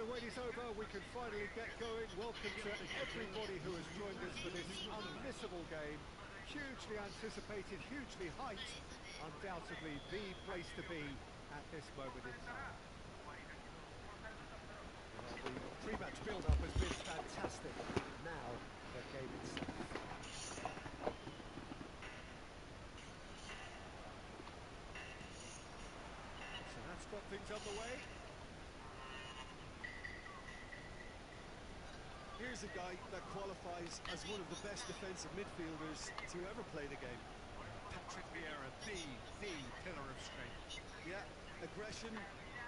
the wait is over, we can finally get going. Welcome to everybody who has joined us for this unmissable game. Hugely anticipated, hugely hyped, undoubtedly the place to be at this moment in time. Well, the pre-match build-up has been fantastic. Now, the game itself. So that's got things underway. Here's a guy that qualifies as one of the best defensive midfielders to ever play the game. Patrick Vieira, the pillar of strength. Yeah, aggression,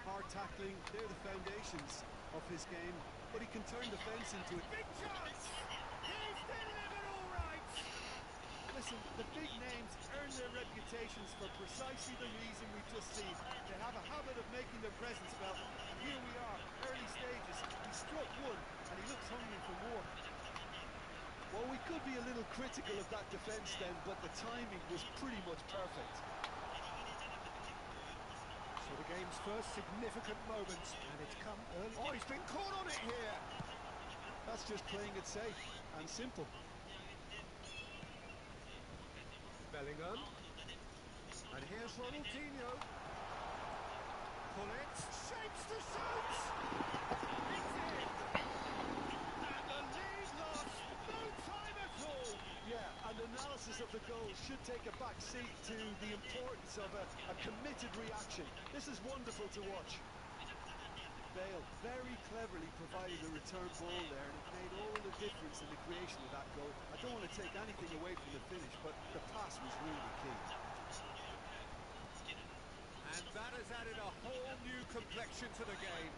hard tackling, they're the foundations of his game, but he can turn defence into a Big chance! He's delivered all right! Listen, the big names earn their reputations for precisely the reason we've just seen. They have a habit of making their presence felt, and here we are, early stages. He struck one, and he looks hungry for more. Well, we could be a little critical of that defence then, but the timing was pretty much perfect. So the game's first significant moment, and it's come early. Oh, he's been caught on it here! That's just playing it safe and simple. Bellingham. And here's Ronaldinho. Pull it. Shapes to shoot! It's in! And the lead lost. No time at all! Yeah, and analysis of the goal should take a back seat to the importance of a committed reaction. This is wonderful to watch. Bale very cleverly provided the return ball there, and it made all the difference in the creation of that goal. I don't want to take anything away from the finish, but the pass was really key. And that has added a whole new complexion to the game.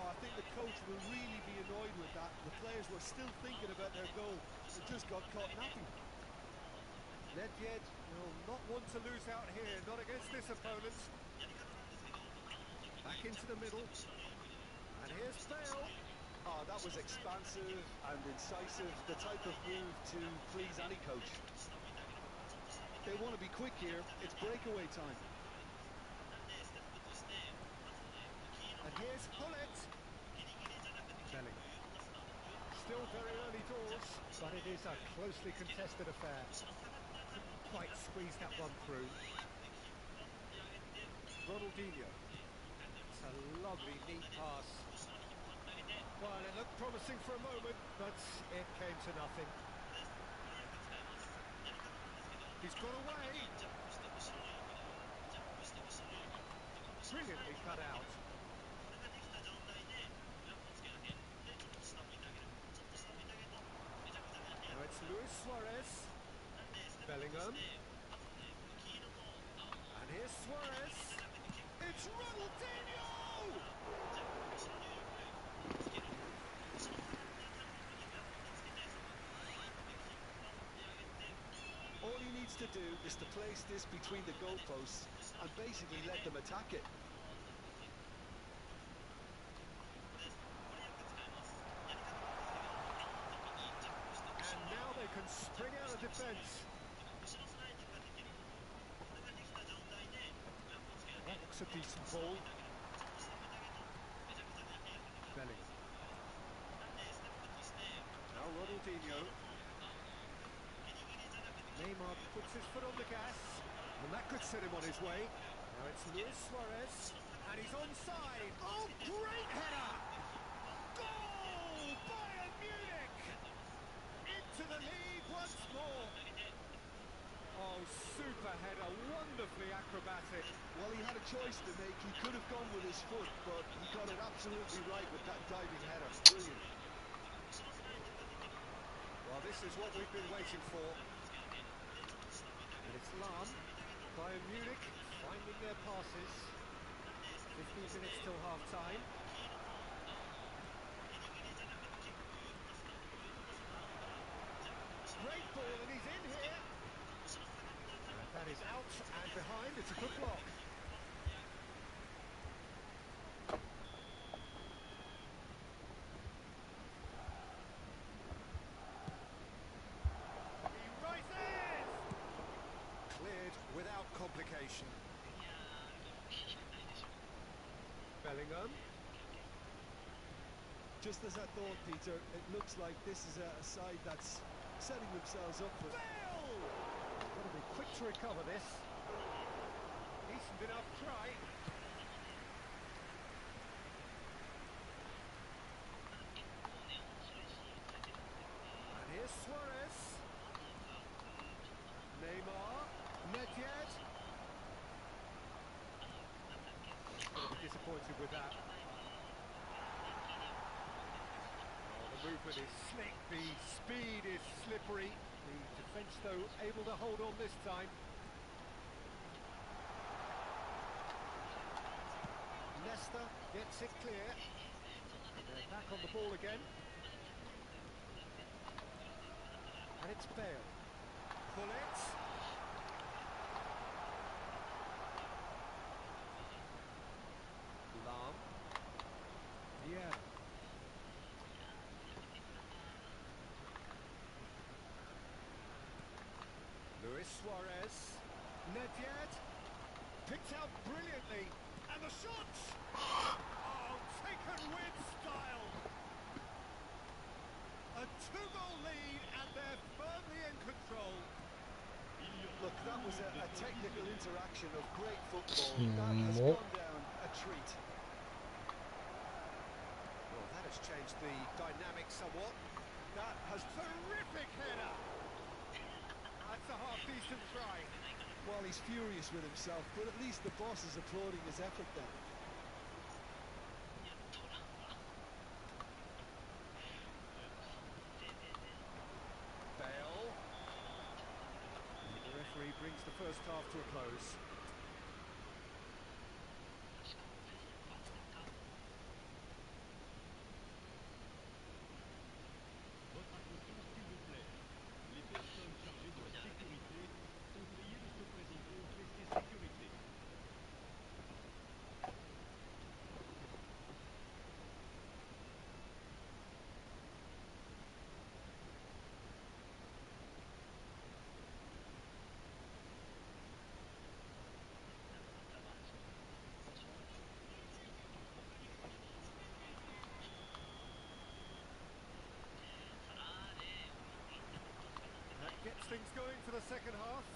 Oh, I think the coach will really be annoyed with that. The players were still thinking about their goal. They just got caught napping. Nedved will not want to lose out here, not against this opponent. Back into the middle. And here's Bale. Oh, that was expansive and incisive, the type of move to please any coach. They want to be quick here. It's breakaway time. And here's Hullet. Bellingham. Still very early doors, but it is a closely contested affair. Couldn't quite squeeze that one through. Ronaldinho. It's a lovely, neat pass. Well, it looked promising for a moment, but it came to nothing. He's got away. Brilliantly cut out. Now it's Luis Suarez. Bellingham. And here's Suarez. It's Ronaldinho! All he needs to do is to place this between the goalposts and basically let them attack it. And now they can spring out of defence. That looks a decent ball. Bellingham. Now Ronaldinho. Neymar puts his foot on the gas, and that could set him on his way. Now it's Luis Suarez, and he's onside. Oh, great header! Goal! Bayern Munich! Into the lead once more. Oh, super header, wonderfully acrobatic. Well, he had a choice to make. He could have gone with his foot, but he got it absolutely right with that diving header. Brilliant. Well, this is what we've been waiting for. And it's Lahm. Bayern Munich finding their passes. 15 minutes till half-time. Great ball, and he's in here. And that is out and behind. It's a good block. He rises! Cleared without complication. Bellingham. Just as I thought, Peter, it looks like this is a side that's setting themselves up for... Bale! Got to be quick to recover this. Decent enough try. And here's Suarez. Neymar. Nedved. Gonna be disappointed with that. The movement is slick, the speed is slippery. The defence, though, able to hold on this time. Leicester gets it clear. And they're back on the ball again. And it's Bale. Pull it. Lam. Yeah. Luis Suarez, Nedved, picked out brilliantly, and the shot! Oh, taken with style! A two-goal lead, and they're firmly in control. Look, that was a technical interaction of great football. That has gone down a treat. Well, that has changed the dynamic somewhat. That has terrific header! That's a half-decent try. Well, he's furious with himself, but at least the boss is applauding his effort then. Bale. The referee brings the first half to a close. Gets things going for the second half.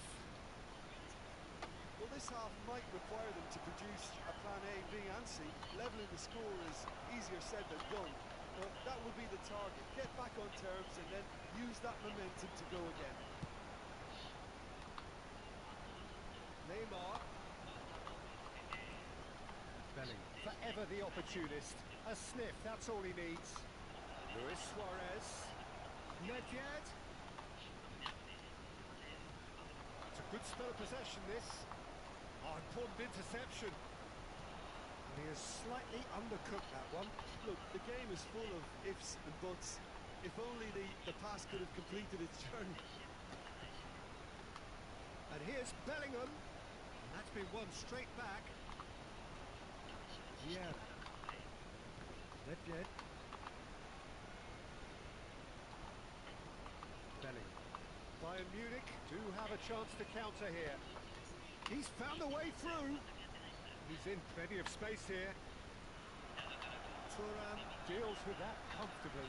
Well, this half might require them to produce a plan A, B and C. Levelling the score is easier said than done, but that will be the target. Get back on terms and then use that momentum to go again. Neymar. Bellingham. Forever the opportunist. A sniff, that's all he needs. Luis Suarez. Nedved. It's a good spell of possession, this. Oh, important interception. And he has slightly undercooked that one. Look, the game is full of ifs and buts. If only the pass could have completed its journey. And here's Bellingham. And that's been won straight back. Yeah. Nedved. Bellingham. Bayern Munich do have a chance to counter here. He's found a way through. He's in plenty of space here. Thuram deals with that comfortably.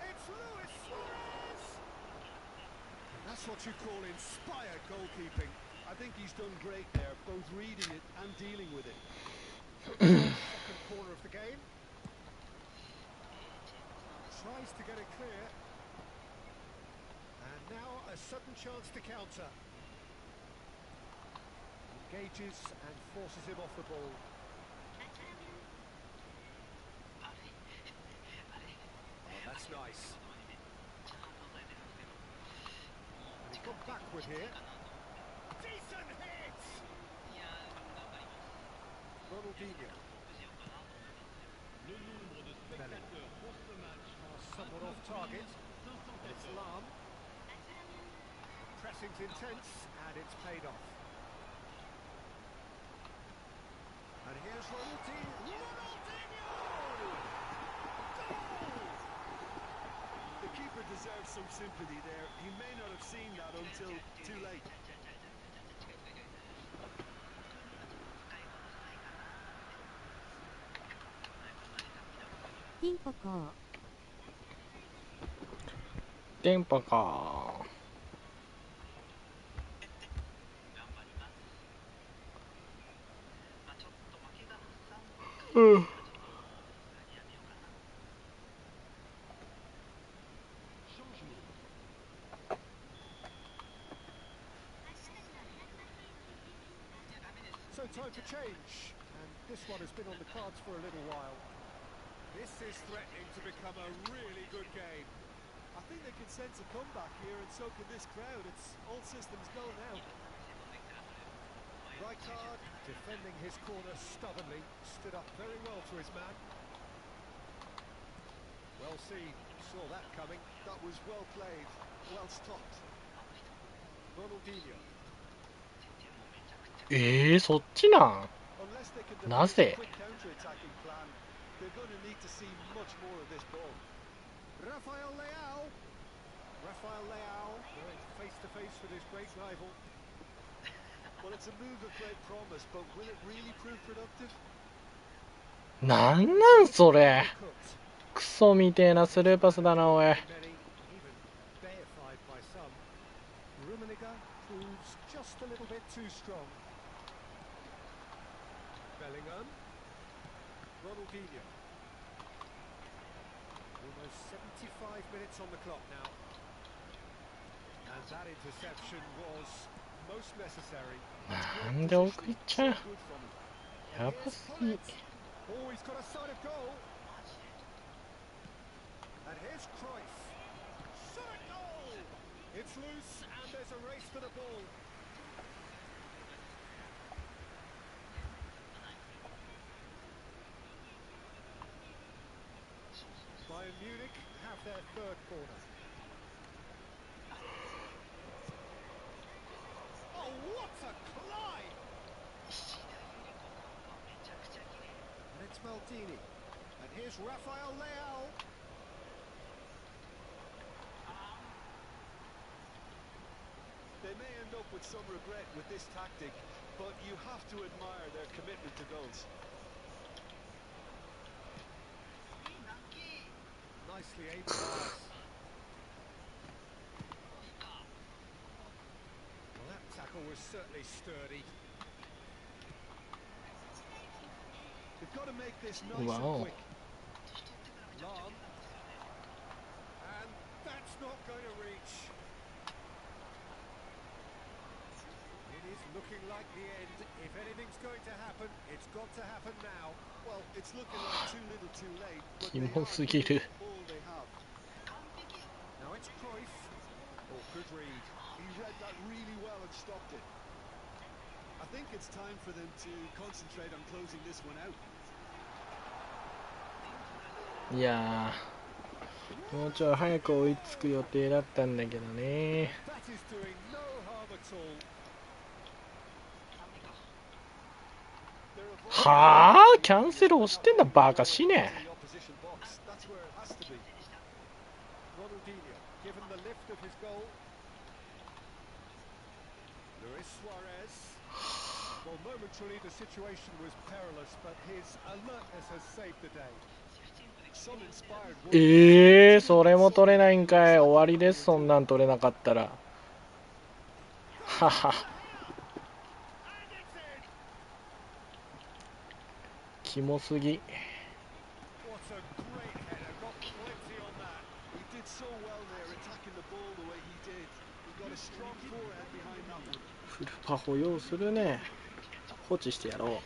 It's Luis Suarez! And that's what you call inspired goalkeeping. I think he's done great there, both reading it and dealing with it. Second corner of the game. Tries to get it clear. And now a sudden chance to counter. Engages and forces him off the ball. Oh, that's nice. And he's gone backward here. Decent hit! Ronaldinho. Bellingham. Somewhat off target. It's Lam. The pressing's intense and it's paid off. And here's Ronaldinho. Ronaldinho! Goal! The keeper deserves some sympathy there. He may not have seen that until too late. ティンポコテンポか。うん。So time for change, and this one has been on the cards for a little while. This is threatening to become a really good game. I think they can sense a comeback here, and so can this crowd. It's all systems go now. Rijkaard, defending his corner stubbornly, stood up very well to his man. Well seen, saw that coming. That was well played, well stopped. Ronaldinho. そっちなん。 Unless they can Na developぜ? a quick counter-attacking plan, they're going to need to see much more of this ball. Rafael Leao. Rafael Leao going face to face with his great rival. Well, it's a move of great promise, but will it really prove productive? なんなんそれ。 Cooked. クソみてえなスルーパスだなおい。 Many, even deified by some. Rummenigge proves just a little bit too strong. Bellingham. Ronaldinho. Almost 75 minutes on the clock now. And that interception was most necessary. なんで送りちゃう。 Good from him. やばすぎ。 Oh, he's got a sight of goal. And here's Cruyff. Shot at goal! It's loose and there's a race for the ball. Bayern Munich have their third corner. Oh, what a climb! And it's Maldini. And here's Rafael Leao. They may end up with some regret with this tactic, but you have to admire their commitment to goals. Nicely aimed pass. Well, that tackle was certainly sturdy. They've got to make this nice Wow. and quick. Long. And that's not going to reach. It is looking like the end. If anything's going to happen, it's got to happen now. Well, it's looking like too little too late, but キ they モ are すぎる。 all they have. Now it's Cruyff. Oh, good read. He read that really well and stopped it. I think it's time for them to concentrate on closing this one out. いやー、もうちょい早く追いつく予定だったんだけどね。 That is doing no harm at all. はあ、キャンセル押してんだバカ死ね。 The opposition box. That's where it has to be. Ronaldinho, given the lift of his goal. Luis Suarez. Well, momentarily the situation was perilous, but his alertness has saved the day. Some inspired work. それも取れないんかい。終わりです、そんなん取れなかったら。はは。 キモすぎ。 What a great header, got plenty on that. He did so well there, attacking the ball the way he did. He got a strong forehand behind that one. フルパ保養するね。放置してやろう。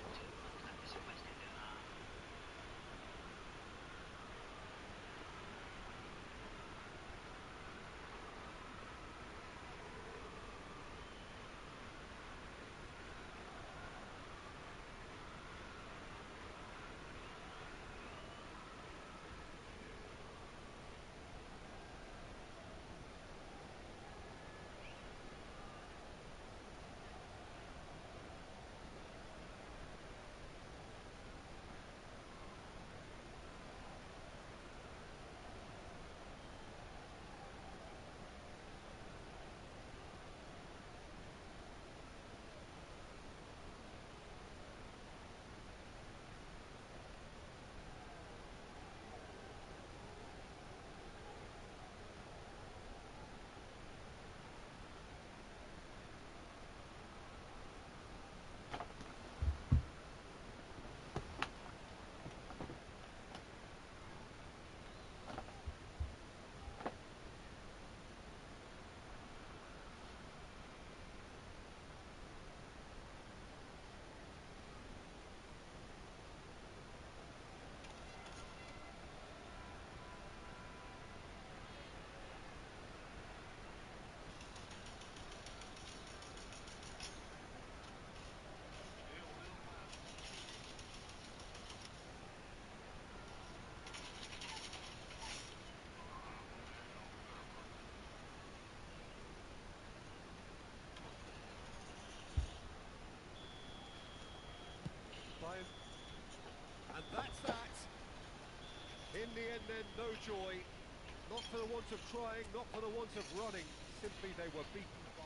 joy. Not for the want of trying, not for the want of running. Simply they were beaten by...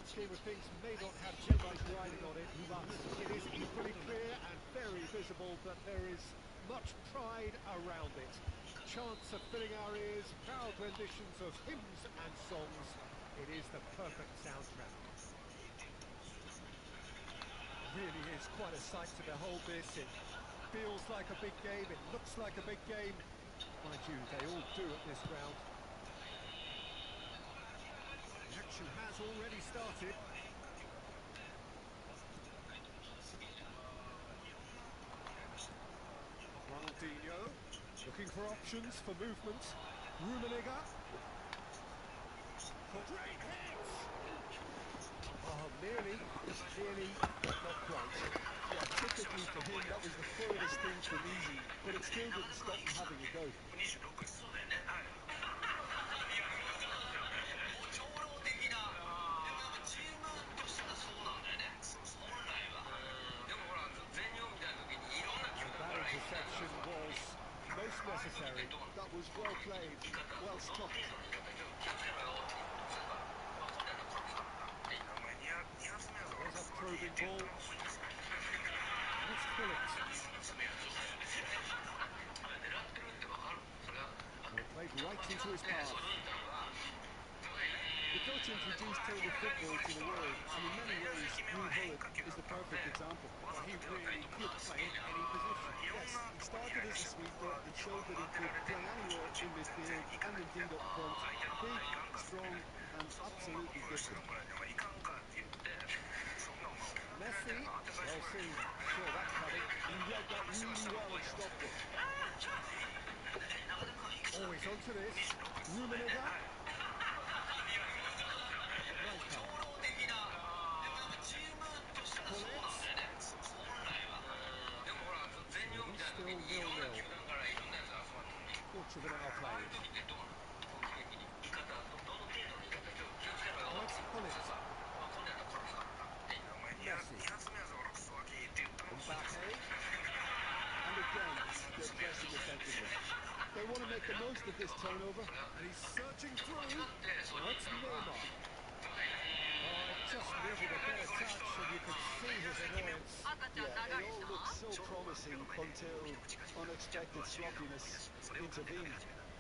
Scheme of things may not have too much riding on it, but it is equally clear and very visible that there is much pride around it. Chants are filling our ears, proud renditions of hymns and songs. It is the perfect soundtrack. It really is quite a sight to behold this. It feels like a big game, it looks like a big game. Mind you, they all do at this ground. The action has already started. Ronaldinho looking for options for movement. Rummenigge. Great hit! Oh, nearly, but not quite. Yeah, typically for him that was the furthest thing from easy, but it still didn't stop him having a go. Interception was most necessary. That was well played, well stopped. There's a probing ball. Let's pull it. Well, played right into his path. The coach introduced total football to the world, and in many ways, New Hullet is the perfect example. Well, he really could play in any position. Yes, he started as a sweeper and showed that he could play anywhere in midfield and indeed up front. Big, strong, and absolutely gifted. Messi, well seen. Saw that coming. He read that really well and stopped it. Always onto this. Rummenigge. Still 0-0. make the most of this turnover. And he's searching through. Well, it's Neymar. Oh, it just needed a better touch, and you could see his annoyance. Yeah, it all looked so promising until unexpected sloppiness intervened.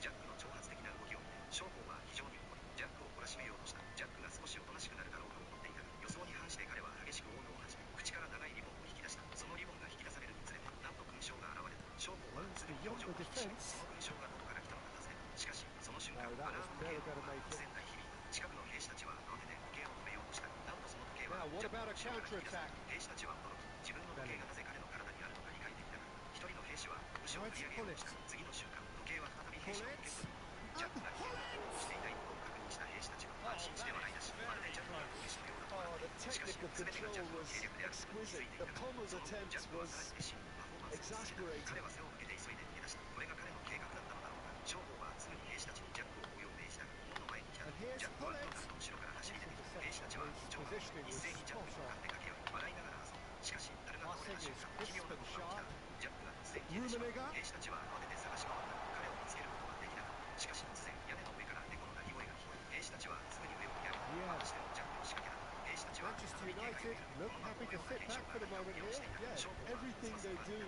ジャックの挑発的な動きを双方は非常に怒り、ジャックを懲らしめようとした。ジャックが少しおとなしくなるだろうと思っていたが、予想に反して彼は激しく大野を始め、口から長いリボンを引き出した。そのリボンが引き出されるにつれて、なんと勲章が現れた。双方はすぐに表情を気にし、その勲章がどこから来たのか尋ねた。しかし、その瞬間、アラーム時計の音が突然鳴り響いた。近くの兵士たちは慌てて時計を止めようとした。なんとその時計は Now, what ジャック about の a 後ろから引き出さ counter-attack? れ、兵士たちは驚き、自分の時計がなぜ彼の体にあるのか理解できなかった。一人の兵士は拳を振り上げようとした。次の瞬間、時計は再び兵士のポケットに戻った。ジャックが危険な行動をしていないことを確認した兵士たちは安心して笑い出し、まるでジャックが攻撃したようだと笑っていた。しかし、 Technical 全てがジャッ control クの計 was 略であることに気づい exquisite. てい The たが、 Pommel's その後、 attempt ジャックはさら was に熱心にパフォーマンスを続けた。彼は背を向けて急いで逃げ出した。これが彼の計画だったのだろうか。双方はすぐに兵士たちにジャックを追うよう命じたが、門の前に来た。 And here's ジャックは Pullet. クノタルの後ろから走り出てきた。兵士たちは緊張感を一斉にジャックに向かって駆け寄り、笑いながら遊んだ。しかし、樽が倒れた瞬間、奇妙なことが起きた。ジャックが突然消えてしまう。兵士たちは慌てて探し回ったが、彼を見つけることはできなかった。しかし突然、屋根の上から猫の鳴き声が聞こえ、兵士たちはすぐに上を見上げた。またしてもジャックの仕掛けだった。兵士たちは Manchester United look happy to sit back for the moment here. Yeah, everything they do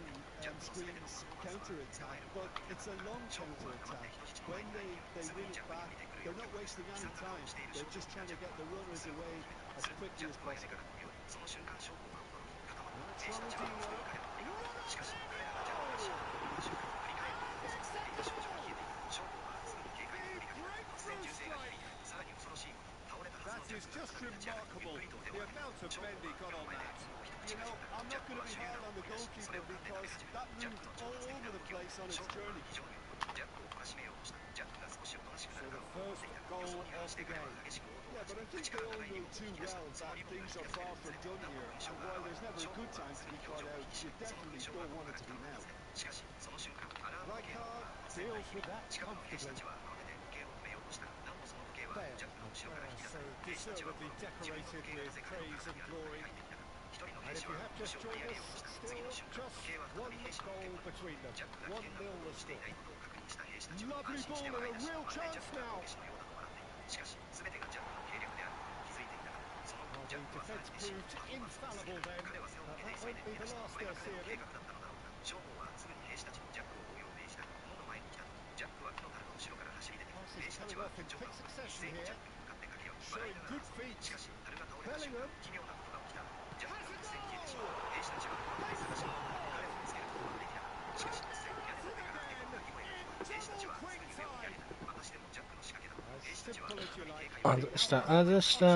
screams counter-attack, but it's a long counter-attack. When they win it back, they're not wasting any time. They're just trying to get the runners away as quickly as possible. その瞬間、双方は驚き、固まった。兵士たちは一人彼の振り向いた。しかし、彼らがジャックにシャックを振った瞬間、振り返ると続いていた少女が消えていた。双方はすぐに警戒に振りかけた。突然銃声が響いた。さらに恐ろしいこと、倒れたはずの That ジャ is ックが just 再び立ち上がり、ゆっくりと腕を remarkable. 上げ The た。 amount of 双方 bend he は got 目の on 前で that. もう一口 You か know, じった。 I'm ジャ not ック going は to 手 be 榴 hard 弾 on を the 取り出し、それを goalkeeper 片手に始め because た。 that ジャック moved の挑 all 発的 over な the 動きを place on 双 its 方は journey. 非常に怒り、ジャックを懲らしめようとした。ジャックが少しおとなしくな So るだ the ろうと思って first いた。 goal 予想に反 of して the 彼は game. 激しく応答を Yeah, 始 but め、 I think 口 they から all 長いリボ know ンを too 引き出した。 well その that リボンが things 引き are 出され far るにつ from れて、 done なんと here, 勲 and 章が while 現 there's れた。 never a 双方 good は time す to ぐ be に表 caught 情を out, 気にし、 you その勲 definitely 章が don't どこ want から it 来 to た be のか now. 尋ねた。しかし、その瞬間、アラーム Like 時計の音が hard 突然鳴り deals 響い with た。 that 近くの兵士た comfortably. ちは慌てて時計を止めようとしたが、なんとその時計は Failed. ジャックの後ろから引き出さ So れ、兵士たちは驚き、自分の時計がなぜ彼の体にあるのか理解できなかった。一人の And 兵 if 士 you は have 拳 just を振り joined 上げ us, ようとした。 still 次の瞬間、 just 時計は再 one び兵士のポケッ goal トに戻 between った。 them. ジャックが危 One 険な nil 行動 the をしてい score. ないことを確認した兵士たちは Lovely 安心して ball 笑い and 出 a し、 real まるでジャッ chance クが now. 攻撃のようだと笑っていた。しかし、全てがジャックの計略であることに気づいていたが、その後、 Well, ジャ the ックはさらに defence 熱心に proved パフォーマンスを続け infallible た。 then. 彼は背を向けて That 急い won't で be 逃げ the 出した。 last これが they'll 彼 see の of 計 him. 画だったのだろうか。双方はすぐに兵士たちにジャックを追うよう命じたが、門の前に来たとき、ジャックはクノタルの後ろから走り出てきた。 Passes 兵士たち coming は off 緊 in 張 quick 感を覚え、 succession 一斉に here. ジャックに向かって駆け寄り、笑い Showing ながら good 遊んだ。 feet. しかし、樽が倒れた瞬間、 Bellingham. 奇妙なことが起きた。ジャックが突然消えてしまった。兵士たちは慌てて探し回ったが、彼を見つけることはできなかった。しかし突然、屋根の上から猫の鳴き声が聞こえ、兵士たちはすぐに上を見上げた。またしてもジャックの仕掛けだ。 As 兵士たちは simple 再 as び you 警 like. 戒をしていた。外した、外した。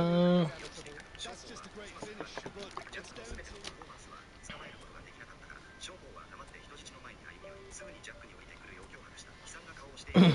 That's just a great finish, but ジャッ it's クの down 全ての to パフォーマンスは捕まえることができなかったから、双方は黙って人質の前に歩み寄り、すぐにジャックに降りてくる要求を果たした。悲惨な顔をしている。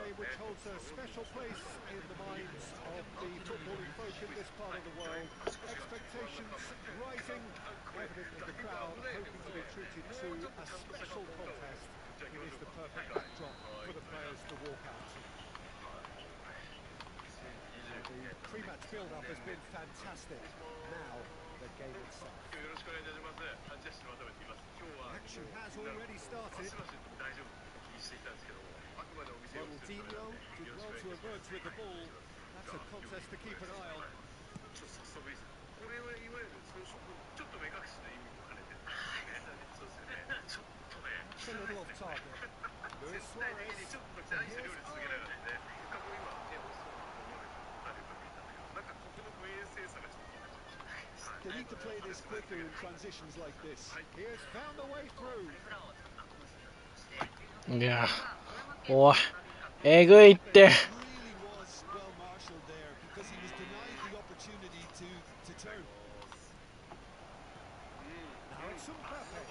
game which holds a special place in the minds of the footballing folk in this part of the world. Expectations rising, evident in the crowd, hoping to be treated to a special contest. It is the perfect backdrop for the players to walk out. The pre-match build-up has been fantastic. Now, the game itself. Action has already started. Ronaldinho did well to emerge with the ball. That's a contest to keep an eye on. That's a little off target. Luis Suarez. And here's They need to play this quicker in transitions like this. He has found a way through. いやおいえぐいって Really was well marshaled there because he was denied the opportunity to turn. Now it's Mbappe.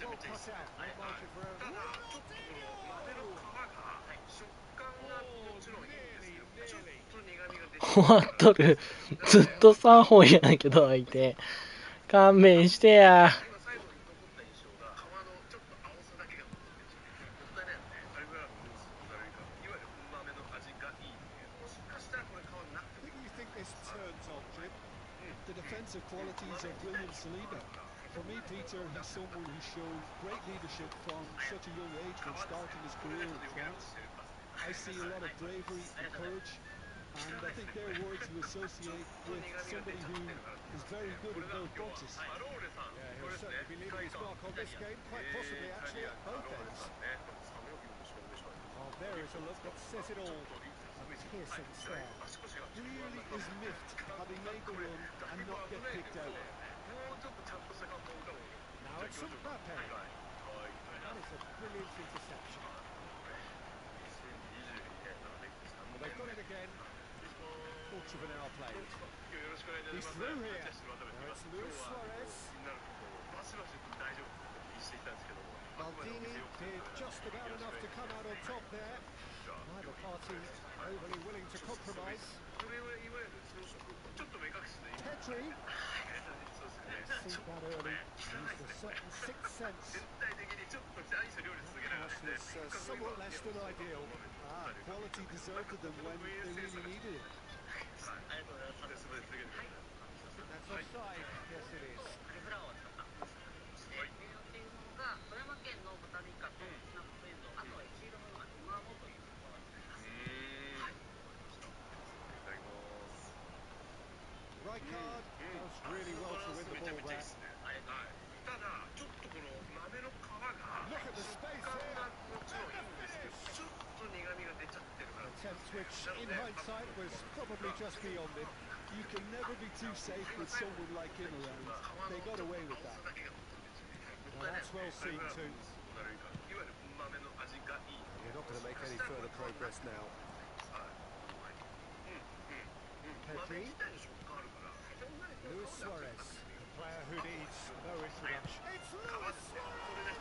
Well cut out. Not margin for error. Ronaldinho! 終わっとるずっと3本やんけど相手勘弁してやThe defensive qualities of William Saliba. For me, Peter, he's someone who's shown great leadership from such a young age when starting his career in France. I see a lot of bravery and courage, and I think they're words you associate with somebody who is very good in both boxes. Yeah, he'll certainly be leaving his mark on this game, quite possibly actually at both ends. Oh, there is a look that says it all. A piercing stare. Really is miffed having made the run and not get picked out. Now it's Mbappe. That is a brilliant interception. Well, they've got it again. Quarter of an hour played. He's through here. Now it's Luis Suarez. Maldini did just about enough to come out on top there. Neither party overly willing to compromise. Pedri. See that early. Used a certain sixth sense. That pass was somewhat less than ideal. Quality deserted them when they really needed it. That's offside. Yes, it is. Rijkaard does really well to win the ball there. Look at the space here. Attempt which, in hindsight, was probably just beyond him. You can never be too safe with someone like him around. They got away with that. Well, that's well seen too. You're not going to make any further progress now. Pedri. Luis Suarez, a player who needs no introduction. It's Luis Suarez!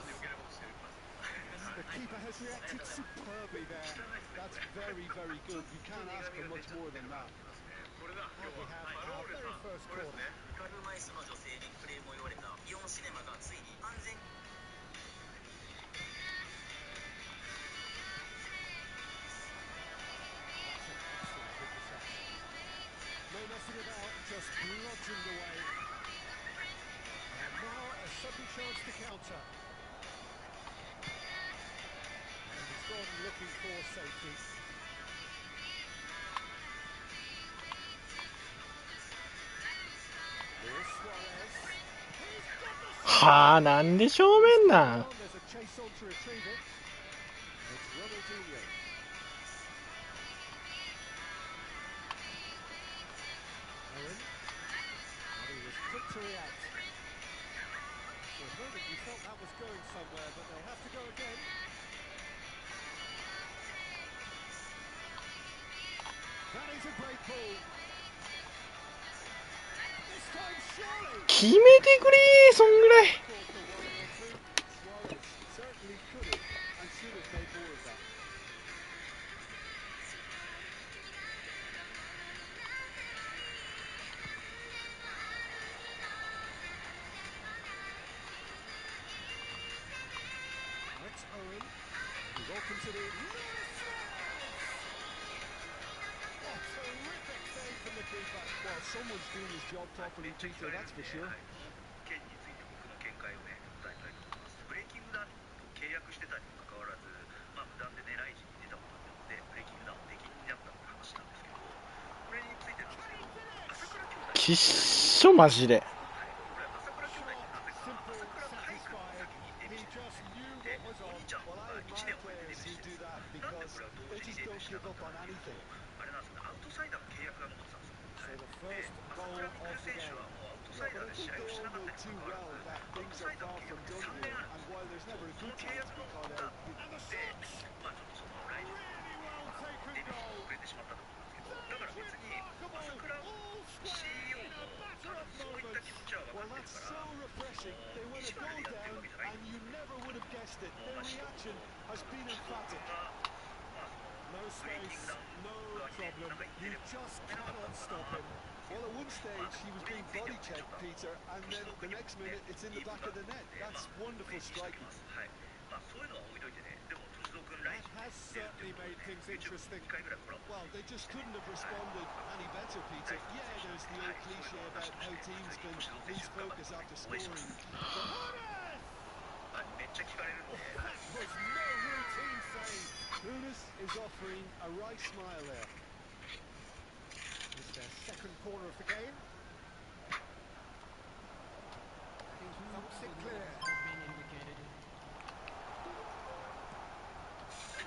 The keeper has reacted superbly there. That's very, very good. You can't ask for much more than that. And we have our very first corner. No messing about, just bludgeoned away. And now a sudden chance to counter. And he's gone looking for safety. Luis Suarez. He's got the はあなんで正面なん There's a chase on to retrieve it. It's Ronaldinho. Owen. And he was quick to react. For a moment you felt that was going somewhere, but they have to go again. That is a great ball. This time surely. 決めてくれそんぐらい Caught for one or two. Suarez certainly could have and should have made more of that. welcomes it in. Oh, terrific save from the keeper. Well, someone's doing his job properly, Peter, that's for sure. 件について僕の見解をね、伝えたいと思います。ブレイキングダウンと契約してたにもかかわらず、無断で狙い時に出たことによってブレイキングダウン出禁になったって話なんですけど、これについてなんですけど、朝倉兄弟きっしょマジで。これ朝倉兄弟ってなぜか朝倉海君の先にデビューしてで、お兄ちゃんが1年遅れてデビューしてるんですよ。なんでこれは同時にデビューしなかったかっていうと、あれなんですよね、アウトサイダーの契約が残ってたんですよ。で、朝倉未来選手はもうアウトサイダーで試合をしなかったにもかかわらず、アウトサイダーの契約って3年あるんですよ。その契約のがで、ちょっとその来日デビューが遅れてしまったと思うんですけど、だから別に朝倉 CEO も多分そういった気持ちは分かってるから、意地悪でやってるわけじゃないんですよね。もう同じと思うし、自分がNo ブレイキン space, グダウン no 側にね、 problem. なんか言って You れば just 止めなかった cannot のか stop な him. っていう Well, at one stage he was これ being について body はね、ちょ checked, っとPeter, and ご then the 指導 next にもね、 minute it's in 言 the い分 back が of the ある net. ので、That's 明 wonderful 示しておき striking. ます。はい。そういうのは置いといてね、でも歳三君来 That 日 has 出るっていう certainly こと made でね、things interesting. YouTube 2回ぐらいコラボ Well, they just して、 couldn't have responded any better, Peter. Yeah, there's the は old い、そういう cliche のを出 about しと how して、普 teams 通に can 歳三 lose 選手頑張って focus ください。 after 応援しま scoring. す。 Corres! めっちゃ聞かれるんで、はい。 That was no routine save. Corres is offering a right smile there. It's their second corner of the game. He thumps it clear.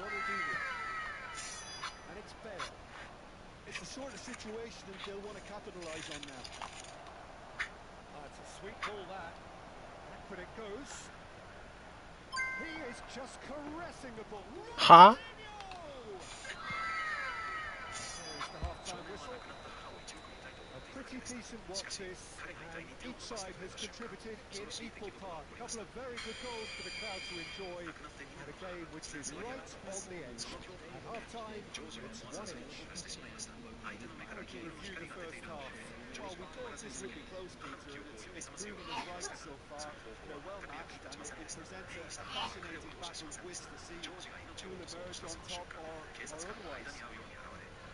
Ronaldinho. And it's Bale. It's the sort of situation that they'll want to capitalise on now. It's a sweet ball that. Back but it goes. He is just caressing the ball. は There's the half-time whistle. A pretty decent watch this, and each side has contributed in equal part. A couple of very good goals for the crowd to enjoy, and a game which is right on the edge. At half-time, it's 1-1. How would you review the first half? Well, we thought this would be close, Peter. It's proven us right so far. They're well matched, and it presents a fascinating battle of wits to see who'll emerge on top or otherwise.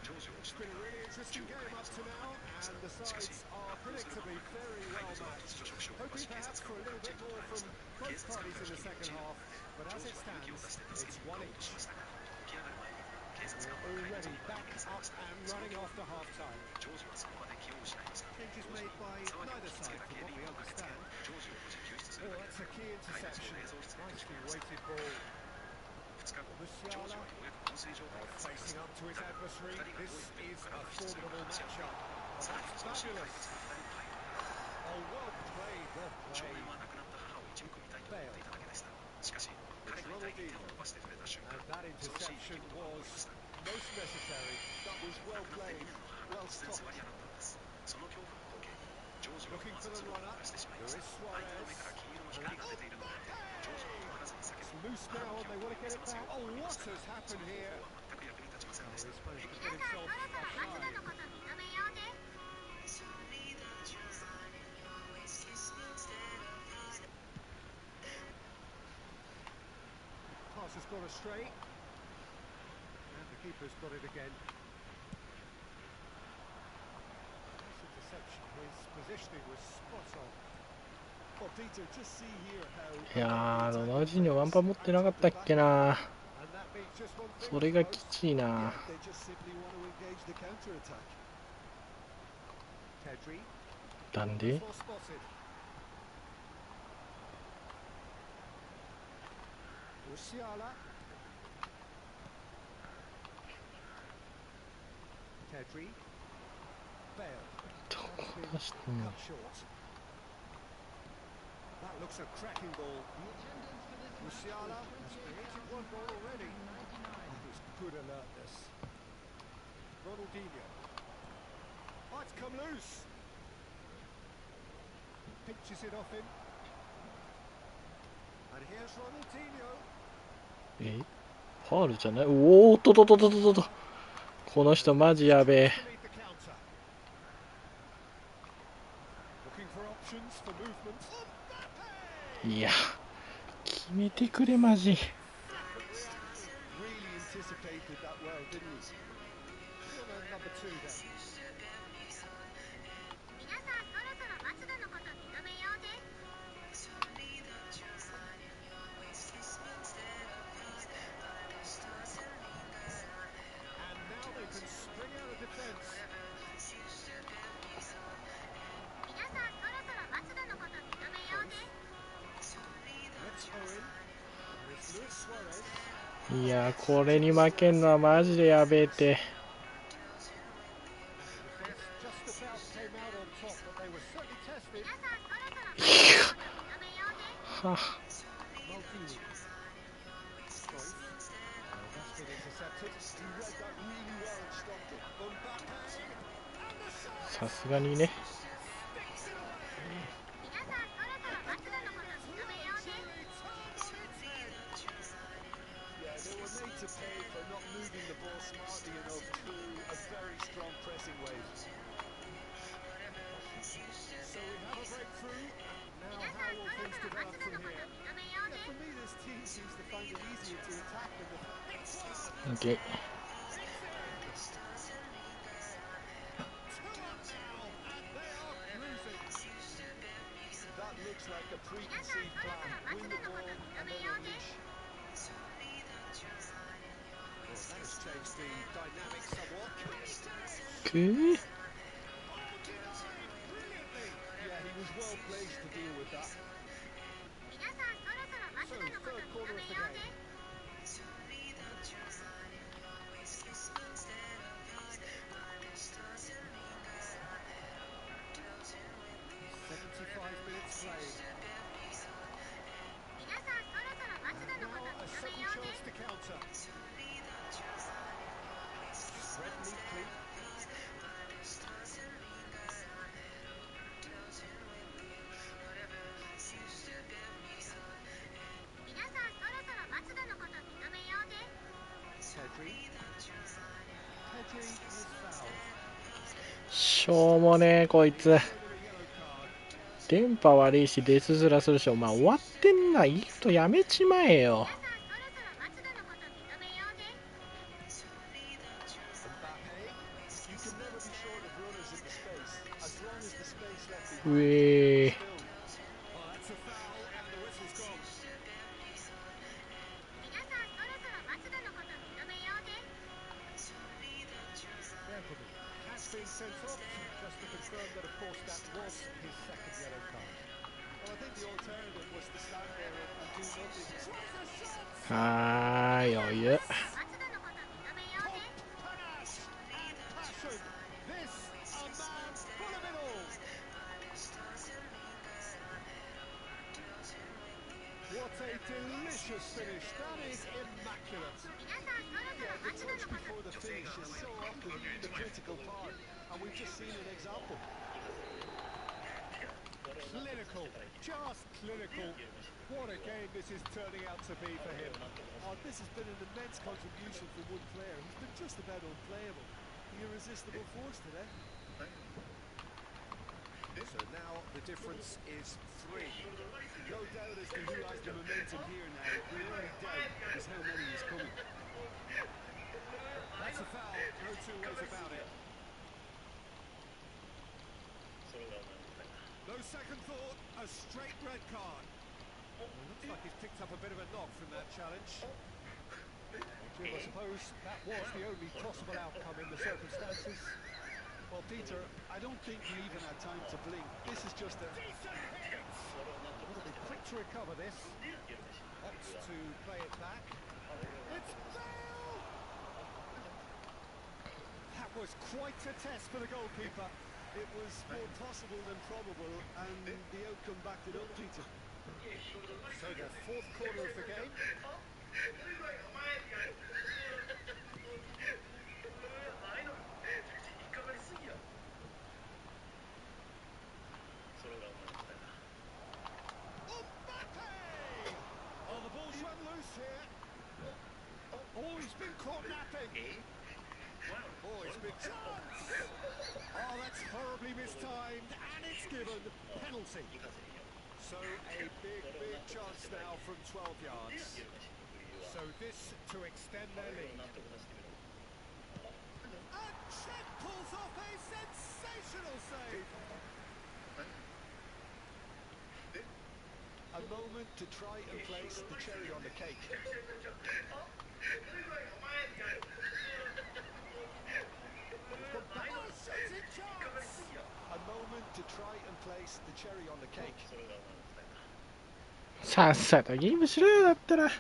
It's been a really interesting game up to now, and the sides are predictably very well matched. Hoping perhaps for a little bit more from both parties in the second half, but as it stands, it's 1-1. We're already back up and running after half-time. Changes made by neither side, from what we understand. Oh, that's a key interception. Nicely weighted ball. Musiala facing up to his adversary. This is a formidable matchup. Oh, that's fabulous. Oh, well played, well played. Bale. It's Ronaldinho. And that interception was most necessary. That was well played, well stopped. Looking for the runner. Luis Suarez. It's loose now and they want to get it back. Oh, what has happened here? Oh, he's managed to get himself offside. Pass has gone astray. And the keeper's got it again. Nice interception. His positioning was spot on. Well, Peter, just see here how いやー、ロナウジーニョワンパン持ってなかったっけな。 And that means just one thing. それがきちいな。 yeah, they just simply want to engage the counter attack. Pedri. なんで Well spotted. Musiala. Pedri. Bale. どこ Been 出してんの cut short. That looks a cracking ball. Musiala has created one goal already. He's good alertness. Ronaldinho. Oh, it's come loose. Pinches it off him. And here's Ronaldinho. えファールじゃない。おおっとっとっとっとっとっと。この人マジやべえ。 To lead the counter. Looking for options for movement. Mbappe! いや決めてくれマジ。 Reaction. anticipated that well, didn't he? Corner number 2 then. 皆さんそろそろ松田のこと認めようぜ。 And now they can spring out of defence. 皆さんそろそろ松田のこと認めようぜ。 Let's Owen. And it's Luis Suarez. いやこれに負けんのはマジでやべえって。 The defence just about came out on top, but they were certainly tested. 皆さんそろそろ松田のこと認めようぜ。 は Maldini. Cruyff. That's been intercepted. He read that really well and stopped it. Mbappe. And the shot. さすがにね。 Sticks it away. 皆さんそろそろ松田のこと認めようぜ。 Truly turned on its head. Yeah, they were made to pay for not moving the ball smartly enough through a very strong pressing wave. So we have a breakthrough. Now 皆さ how ん will そろ things そろ develop 松田 from のこと here? 認めよう Yeah, ぜ。 for me, this team seems to find it easier to attack than the... It's one. OK。 It's in. 2 up now, and they are cruising. That looks like a 皆さん preconceived そろ plan. そろ Win 松 the 田のこ ball と and 認め then ようぜ。 unleash. Well, that has changed the dynamic somewhat. くー Oh, denied brilliantly. Yeah, he was well placed to deal with that. 皆さんそろそろ松田のこと認めようぜ。 75 minutes played. 皆さんそろそろ松 And 田のこ now と a 認 second めようぜ。 chance to counter. Spread neatly. Pedri is fouled. しょうもねえこいつ。 Given a yellow card. 電波悪いしデスズラするし、お前終わってんな。いいことやめちまえよ。 Mbappe, you can never be short of runners in the space. As long as the space left う behind え is filled. Well, that's a foul, and the whistle's gone. 皆さんそろそろ松田のこと認めようぜ。 Bergman has been sent off, just to confirm that, of course, that was his second yellow card. Well, I think the alternative was to stand there and do nothing. Tries a shot! はーい余裕。 松田のこと認めようぜ。 Panache and passion. This a man full of it all. What a delicious finish. That is immaculate. 皆さんそろそろ The 松田 touch のこと before the finish is so often the critical part, and we've just seen an example. Clinical. Just clinical. What a game this is turning out to be for him. Oh, this has been an immense contribution from one player. He's been just about unplayable. The irresistible force today. So now the difference is 3. No doubt as to who has the momentum here now. The only doubt is how many is coming. That's a foul. No two ways about it. No second thought. A straight red card. Well, looks like he's picked up a bit of a knock from that challenge. Jim, I suppose that was the only possible outcome in the circumstances. Well, Peter, I don't think we even had time to blink. This is just a... Decent hit. Will be quick to recover this. Opts to play it back. It's foul. That was quite a test for the goalkeeper. It was more possible than probable, and the outcome backed it up, Peter. So the fourth quarter of the game. Mbappe! Oh, the ball's run loose here. Oh, he's been caught napping. Oh, it's been chance. Oh, that's horribly mistimed, and it's given penalty. So a big chance now from 12 yards. So this to extend their lead. And Czech pulls off a sensational save. A moment to try and place the cherry on the cake. He's got back. Oh, shooting chance! A moment to try and place the cherry on the cake. さっさとゲームしろよ、だったら。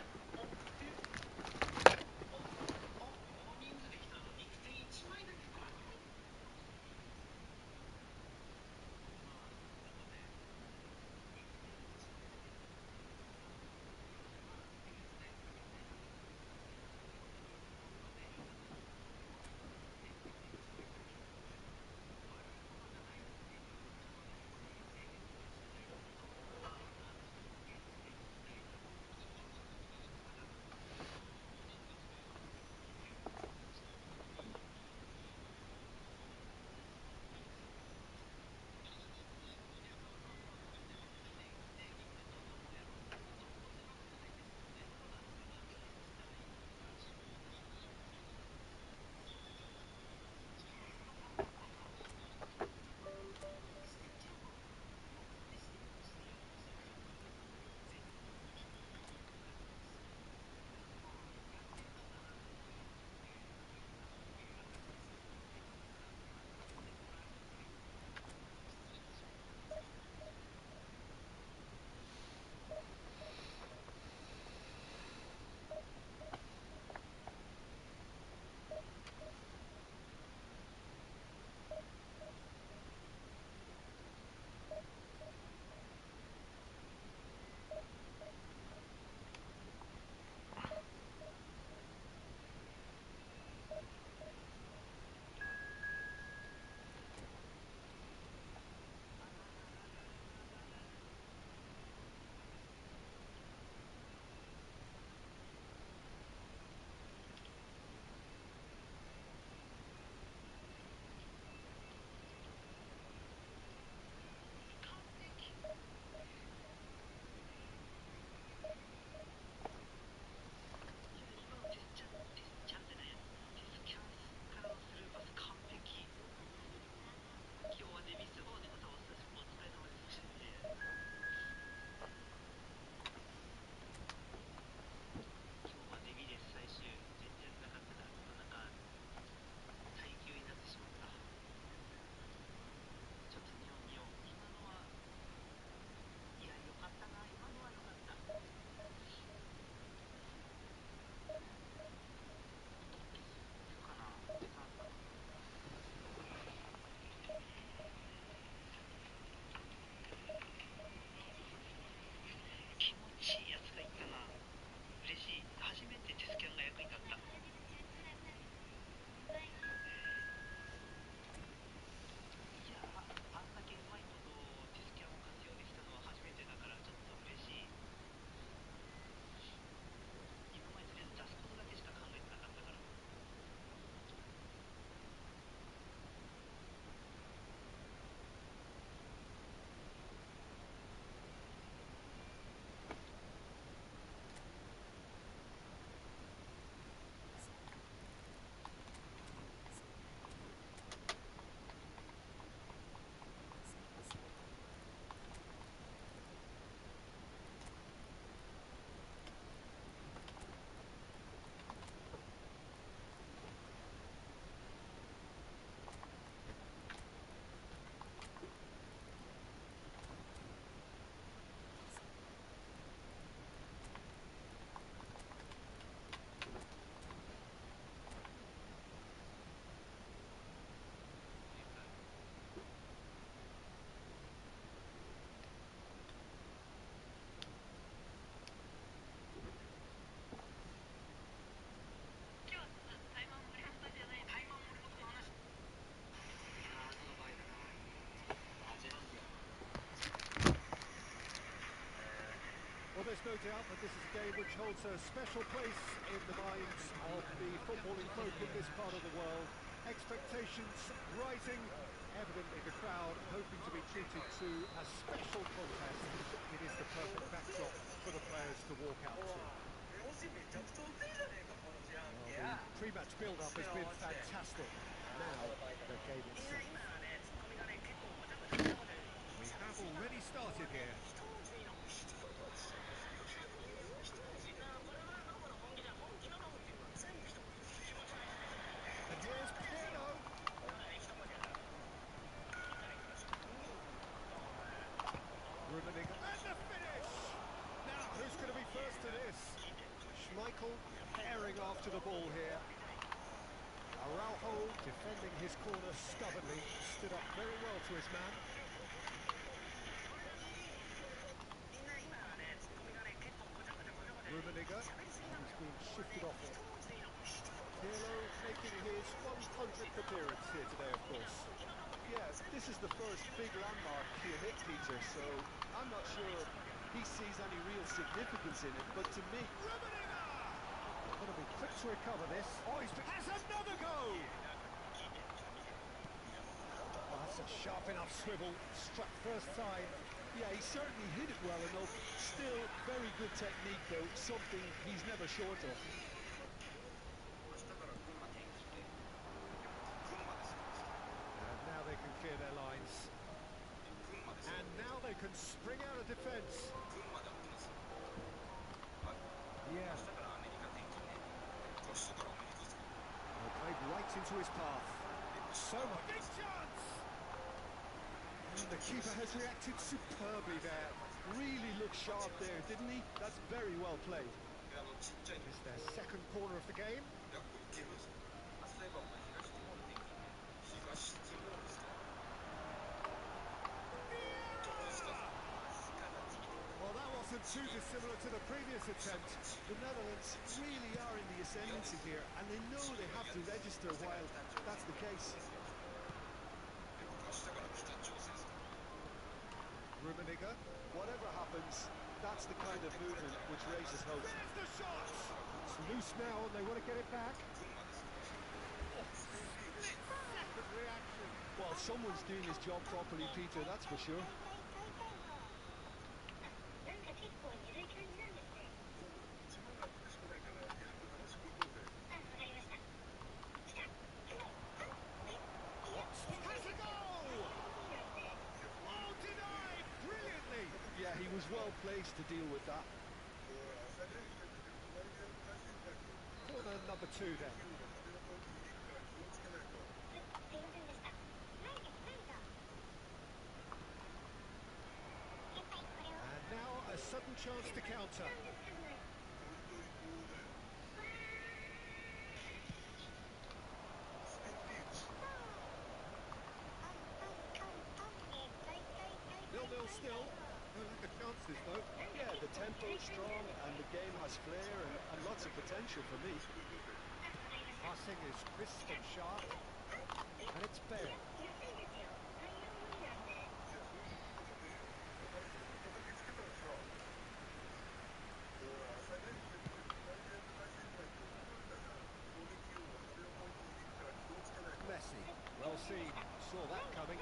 there's no doubt that this is a game which holds a special place in the minds of the footballing folk in this part of the world. Expectations rising, evidently the crowd hoping to be treated to a special contest. It is the perfect backdrop for the players to walk out to. The pre-match build-up has been fantastic. Now the game itself. We have already started here. And here's Pirlo. Rummenigge. And the finish! Now, who's going to be first to this? Schmeichel tearing after the ball here. Araujo defending his corner stubbornly. Stood up very well to his man. Rummenigge. He's being shifted off it. Pirlo making his 100th appearance here today, of course. Yeah, this is the first big landmark he'll hit, Peter, so I'm not sure he sees any real significance in it, but to me... Rummenigge! Going to be quick to recover this. Oh, he has another go! Oh, that's a sharp enough swivel. Struck first time. Yeah, he certainly hit it well enough. Still, very good technique, though. Something he's never short of. And now they can clear their lines. And now they can spring out of defence. Yeah. They played right into his path. So much. Big chance! And the keeper has reacted superbly there. Really looked sharp there, didn't he? That's very well played. It's their second corner of the game. Well, that wasn't too dissimilar to the previous attempt. The Netherlands really are in the ascendancy here, and they know they have to register while that's the case. Rummenigge. Whatever happens, that's the kind of movement which raises hope. There's the shot! It's loose now and they want to get it back. Split-second reaction. Well, someone's doing his job properly, Peter, that's for sure. なんか結構緩い感じなんですね。あ、わかりました。来た。Has a goal! Oh, denied! Brilliantly! Yeah, he was well placed to deal with that. Corner number 2 then. すいませんでした。前で前だ。先輩、これを。 And now a sudden chance to counter. Nil-nil still. No lack of chances though. Yeah, the tempo's strong and the game has flair and lots of potential for me. Passing is crisp and sharp. And it's Bale. Messi. Well seen. Saw that coming.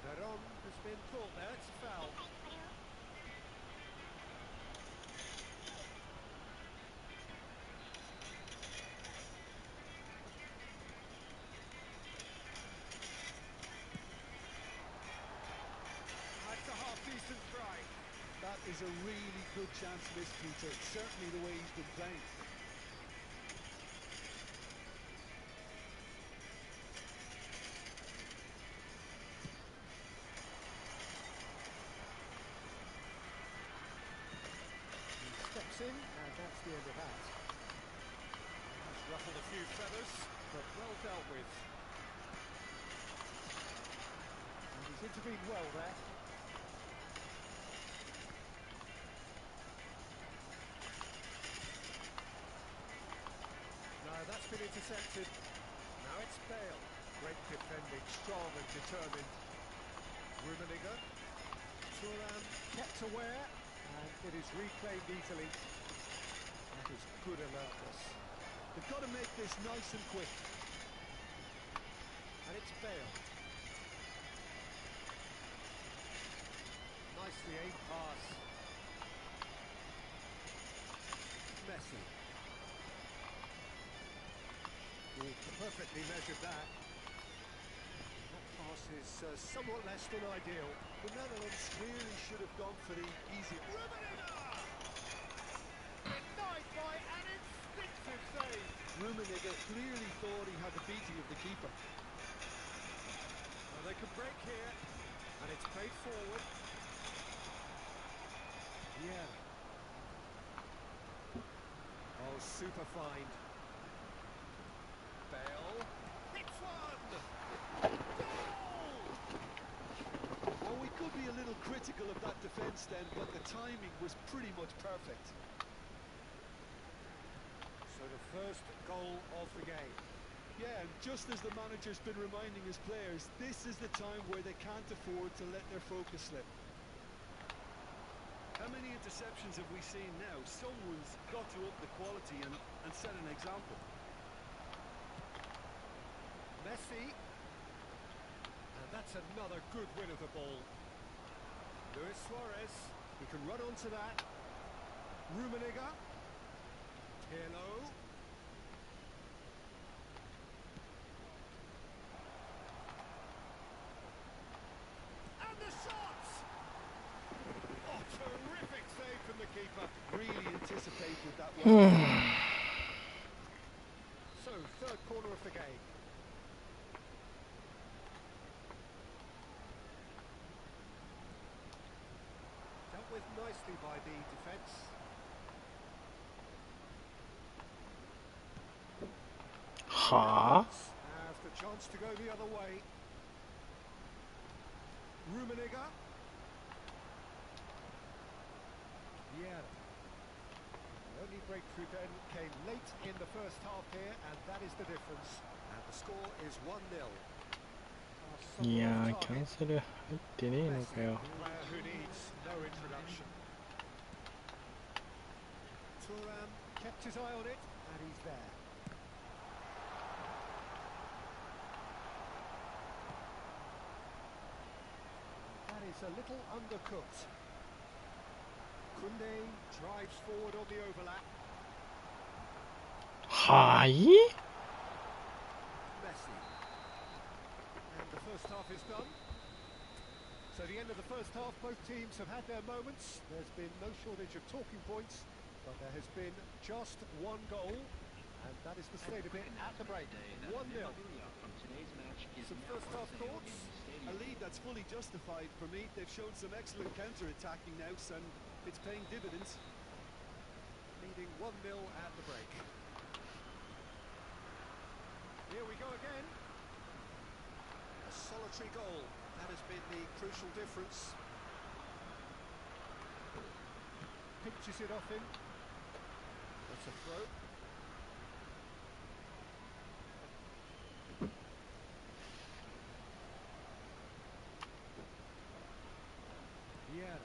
Veron has been caught there. It's a foul. That's a half-decent try. That is a really good chance missed, Peter. Certainly the way he's been playing. He steps in, and that's the end of that. He's ruffled a few feathers, but well dealt with. And he's intervened well there. No, that's been intercepted. Now it's Bale. Great defending, strong and determined. Rummenigge. Thuram kept aware, and it is reclaimed easily. That is good alertness. They've got to make this nice and quick. And it's Bale. Nicely aimed pass. Messi. Oh, perfectly measured that. That pass is somewhat less than ideal. The Netherlands clearly should have gone for the easy. Rummenigge! Denied by an instinctive save. Rummenigge clearly thought he had the beating of the keeper. Well, they could break here, and it's played forward. Yeah. Oh, super find. Bale hits one. Goal! Well, we could be a little critical of that defence then, but the timing was pretty much perfect. So the first goal of the game. Yeah, and just as the manager's been reminding his players, this is the time where they can't afford to let their focus slip. How many interceptions have we seen now? Someone's got to up the quality and set an example. Messi. And that's another good win of the ball. Luis Suarez. He can run onto that. Rummenigge. Pirlo. And the shots! Oh, terrific save from the keeper. Really anticipated that one. So, third corner of the game. Dealt with nicely by the defence. Ha? Have the chance to go the other way. Rummenigge. Yeah. The only breakthrough then came late in the first half here, and that is the difference. And the score is 1-0. いやー、キャンセル入ってねえのかよ。 Player who needs no introduction. Thuram kept his eye on it, and he's there. That is a little undercooked. Kunde drives forward on the overlap. はい？ Messi. And the first half is done. So the end of the first half, both teams have had their moments. There's been no shortage of talking points, but there has been just one goal, and that is the state of it at the break. 1-0. Some first half thoughts? A lead that's fully justified for me. They've shown some excellent counter-attacking now, and it's paying dividends. Leading 1-0 at the break. Here we go again. A solitary goal. That has been the crucial difference. Pinches it off him. That's a throw. Yeah.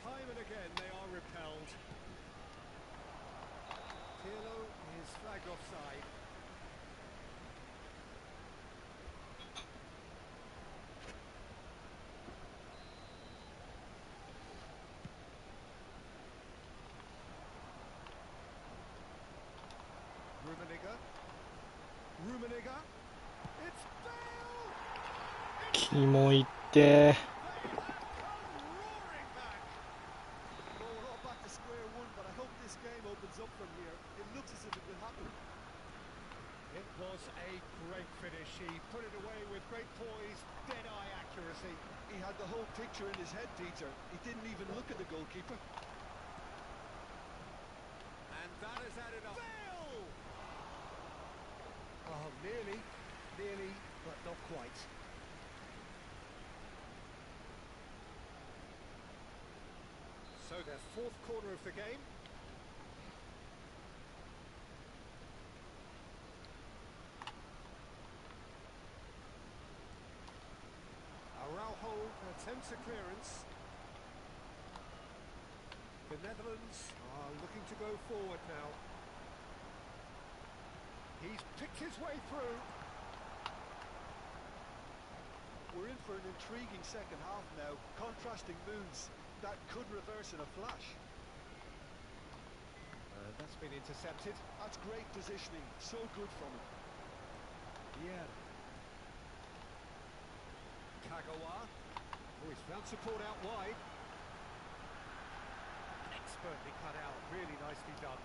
Time and again they are repelled. Pirlo is flagged offside. Rummenigge. It's Bale! キモいって。 They have come roaring back. Well, we're all back to square one, but I hope this game opens up from here. It looks as if it could happen. It was a great finish. He put it away with great poise, dead-eye accuracy. He had the whole picture in his head, Peter. He didn't even look at the goalkeeper. And that has added up. Bale! Oh, nearly, but not quite. So their fourth corner of the game. Araujo attempts a clearance. The Netherlands are looking to go forward now. He's picked his way through. We're in for an intriguing second half now. Contrasting moods that could reverse in a flash. That's been intercepted. That's great positioning. So good from him. Yeah. Kagawa. Oh, he's found support out wide. Expertly cut out. Really nicely done.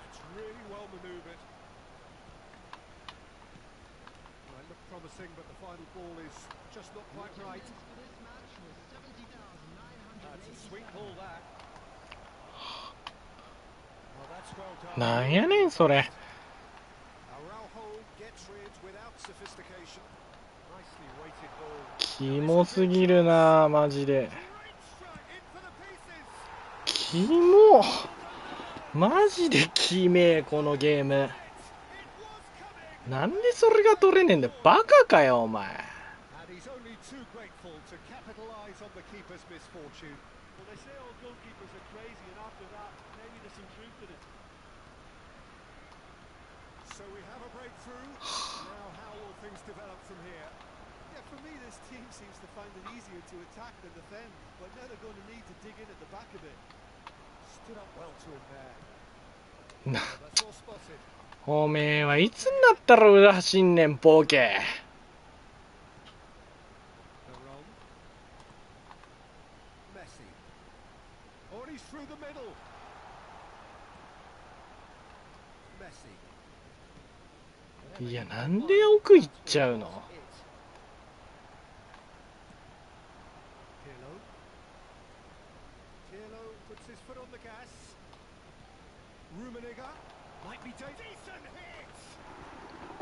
It's really well manoeuvred. Well, it looked promising, but the final ball is just not quite right. That's a sweet ball, that. Well, that's well done. なんやねんそれ。 Araujo gets rid without sophistication. Nicely weighted ball. キモすぎるなマジで。 Great strike in for the pieces. キモ。マジでキメえこのゲーム。 It was coming. なんでそれが取れねえんだよ。バカかよお前。 And he's only too grateful to capitalise on the keeper's misfortune. Well, they say all goalkeepers are crazy, and after that, maybe there's some truth in it. So we have a breakthrough. Now how will things develop from here? Yeah, for me, this team seems to find it easier to attack than defend, but now they're going to need to dig in at the back a bit. Stood up well to him there. な That's all spotted. おめえはいつになったら裏走んねんポーケ。 Veron. Messi. Oh, and he's through the middle. Messi. いやなんで奥行っちゃうの。 Pirlo. Pirlo puts his foot on the gas. Rummenigge might be decent hit,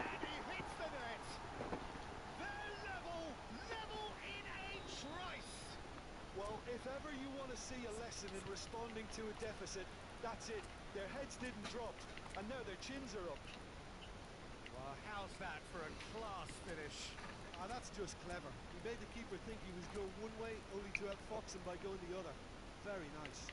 and he hits the net. They're level in a trice. Well, if ever you want to see a lesson in responding to a deficit, that's it. Their heads didn't drop, and now their chins are up. Well, how's that for a class finish? Ah, that's just clever. He made the keeper think he was going one way, only to outfox him by going the other. Very nice.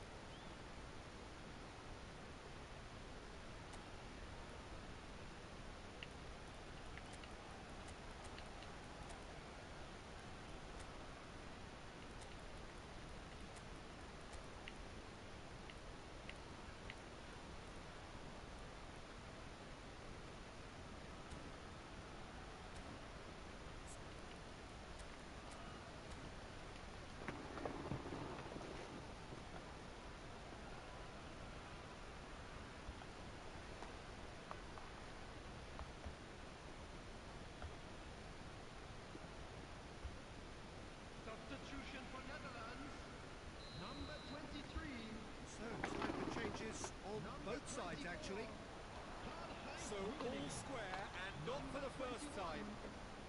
Substitution for Netherlands. Number 23. So, time for changes on both sides, actually. So, all square and not for the first time.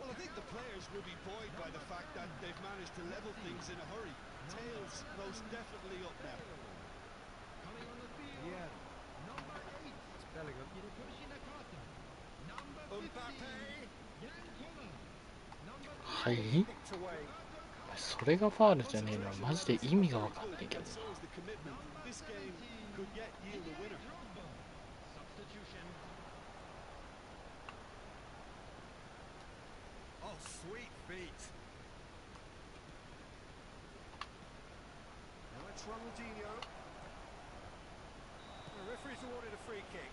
Well, I think the players will be buoyed by the fact that they've managed to level things in a hurry. Tails most definitely up now. Yeah. It's Bellingham. Mbappe. はい。 Picked away. それがファールじゃねえのはマジで意味がわかんないけど。 And so is the commitment. This game could yet yield a winner. Substitution. Oh, sweet feet. Now it's Ronaldinho. The referee's awarded a free kick.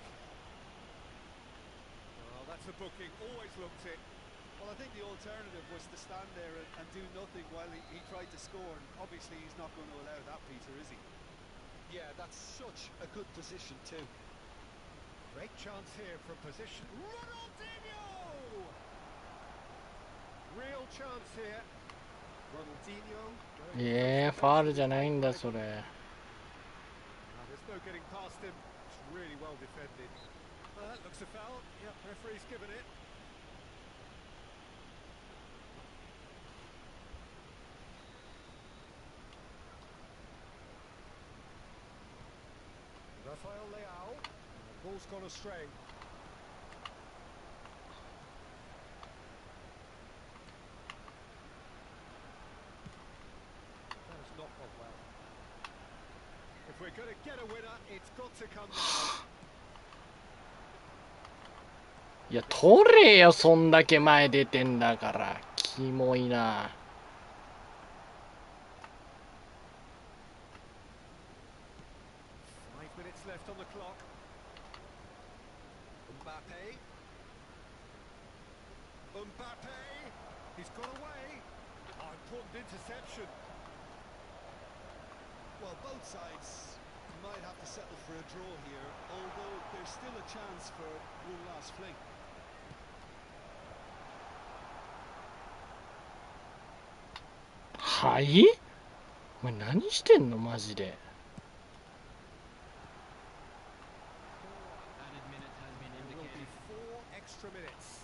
Well, that's a booking. Always looked it. Well, I think the alternative was to stand there and do nothing while he tried to score. And obviously, he's not going to allow that, Peter, is he? Yeah, that's such a good position, too. Great chance here from position. Ronaldinho! Real chance here. Ronaldinho. ファールじゃないんだそれ。 There's no getting past him. It's really well defended. That looks a foul. Yep, referee's given it. Rafael Leao. Ball's gone astray. That has not gone well. If we're going to get a winner, it's got to come now. いや取れよそんだけ前出てんだから。キキモいな。5 minutes left on the clock. Mbappe. Mbappe. He's got away. Oh, important interception. Well, both sides might have to settle for a draw here, although there's still a chance for one last fling. はい？お前何してんのマジで。There will be 4 extra minutes.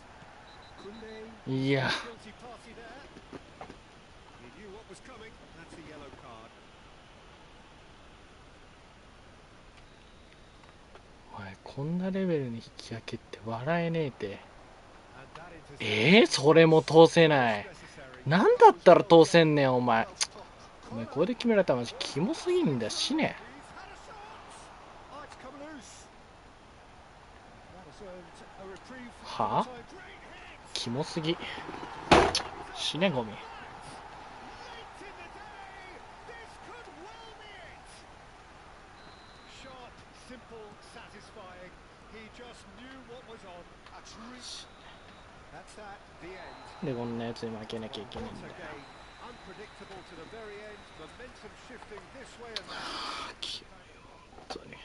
Kunde. いや、 Guilty party there. He knew what was coming. That's a yellow card. お前こんなレベルに引き分けって笑えねえて。 And that interception それも通せない。 was necessary. なんだったら通せんねんお前。お前これで決められたらマジキモすぎんだよ。死ね。 He's had a shot. Oh, it's come loose. That has earned a reprieve for Huh? the time. Great hit. キモすぎ。死ねゴミ。 Late in the day. This could well be it. Sharp, simple, satisfying. He just knew what was on. That's that. The end. でこんなやつに負けなきゃいけないん What だ a よ。 game. Unpredictable to the very end. Momentum shifting this way and that. キモいよ本当に。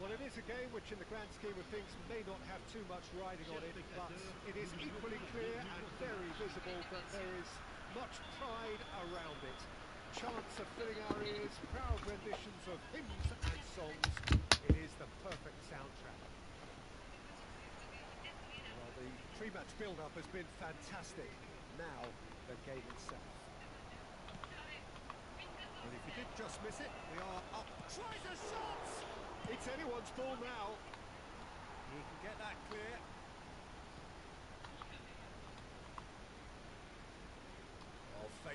Well, it is a game which in the grand scheme of things may not have too much riding on it, but it is equally clear and very visible that there is much pride around it. Chants are filling our ears, proud renditions of hymns and songs. It is the perfect soundtrack. Well, the pre-match build-up has been fantastic. Now, the game itself. And if he did just miss it, we are up. Tries a shot! It's anyone's ball now. He can get that clear.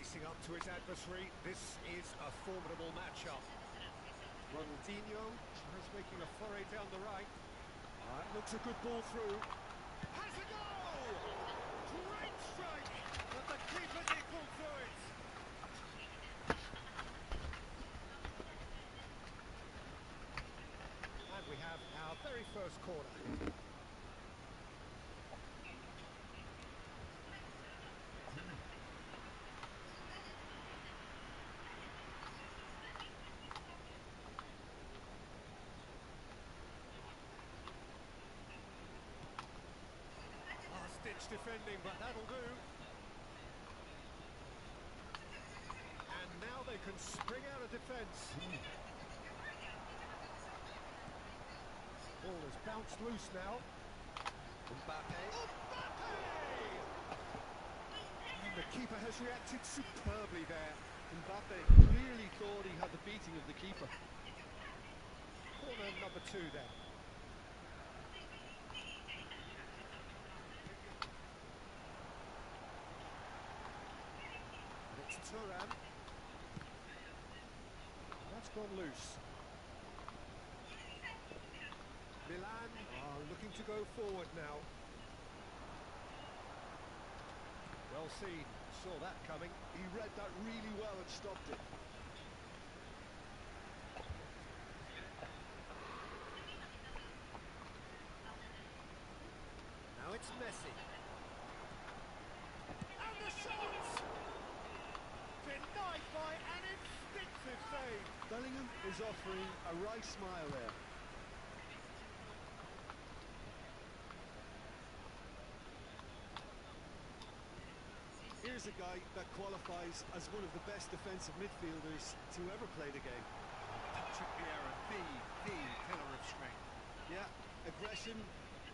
facing up to his adversary. This is a formidable matchup. Ronaldinho tries making a foray down the right. Looks a good ball through. Has a goal! Great strike! But the keeper's equal to it. And we have our very first corner. Last-ditch defending, but that'll do. And now they can spring out of defence. Ball has bounced loose now. Mbappe. And the keeper has reacted superbly there. Mbappe clearly thought he had the beating of the keeper. Corner number 2 then. And it's Thuram. That's gone loose. Milan are looking to go forward now. Well seen, saw that coming. He read that really well and stopped it. Now it's Messi. And the shot! Denied by an instinctive save. Bellingham is offering a wry smile there. Here's a guy that qualifies as one of the best defensive midfielders to ever play the game. Patrick Vieira, the pillar of strength. Yeah, aggression,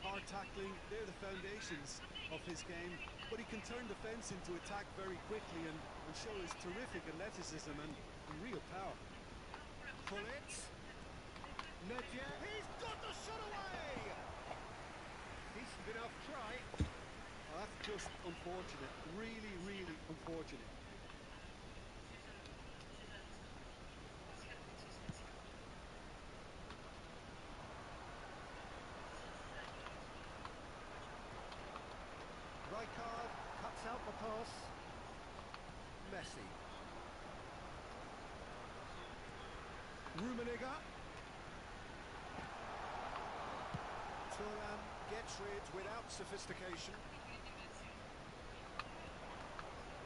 hard tackling, they're the foundations of his game. But he can turn defence into attack very quickly and show his terrific athleticism and real power. Pull it. Nedja. He's got the shot away! Decent enough try. Oh, that's just unfortunate. Really, really unfortunate. Rijkaard cuts out the pass. Messi. Rummenigge. Thuram gets rid without sophistication.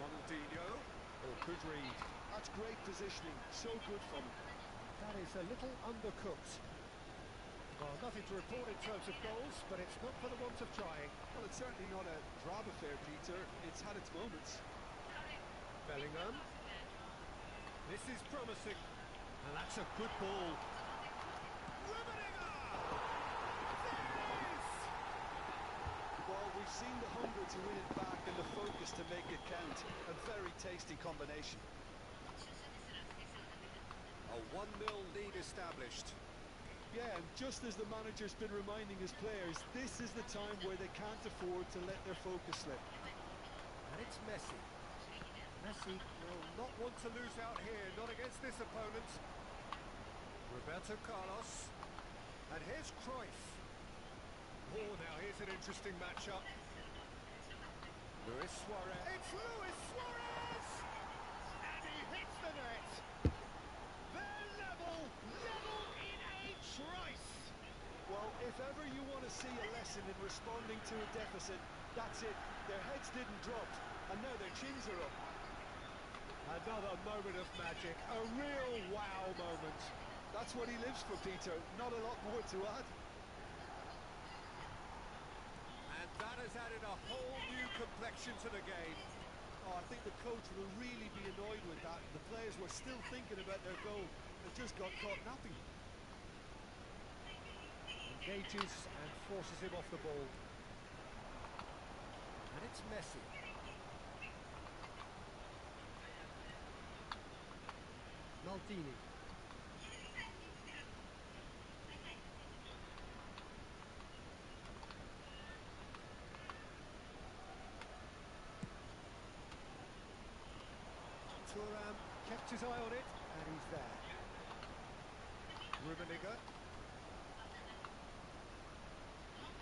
Ronaldinho. Oh, good read. That's great positioning. So good from him. That is a little undercooked. Well, nothing to report in terms of goals, but it's not for the want of trying. Well, it's certainly not a drab affair, Peter. It's had its moments. Bellingham. This is promising. And that's a good ball. Rummenigge! There it is! Well, we've seen the hunger to win it back and the focus to make it count. A very tasty combination. A 1-0 lead established. Yeah, and just as the manager's been reminding his players, this is the time where they can't afford to let their focus slip. And it's Messi. Messi will not want to lose out here, not against this opponent. Roberto Carlos. And here's Cruyff. Oh, now here's an interesting matchup. Luis Suarez. It's Luis Suarez! And he hits the net. They're level in a trice. Well, if ever you want to see a lesson in responding to a deficit, that's it. Their heads didn't drop, and now their chins are up. Another moment of magic, a real wow moment. That's what he lives for, Peter. Not a lot more to add. And that has added a whole new complexion to the game. Oh, I think the coach will really be annoyed with that. The players were still thinking about their goal. They just got caught napping. Engages and forces him off the ball. And it's Messi. Maldini. Thuram kept his eye on it, and he's there. Rummenigge.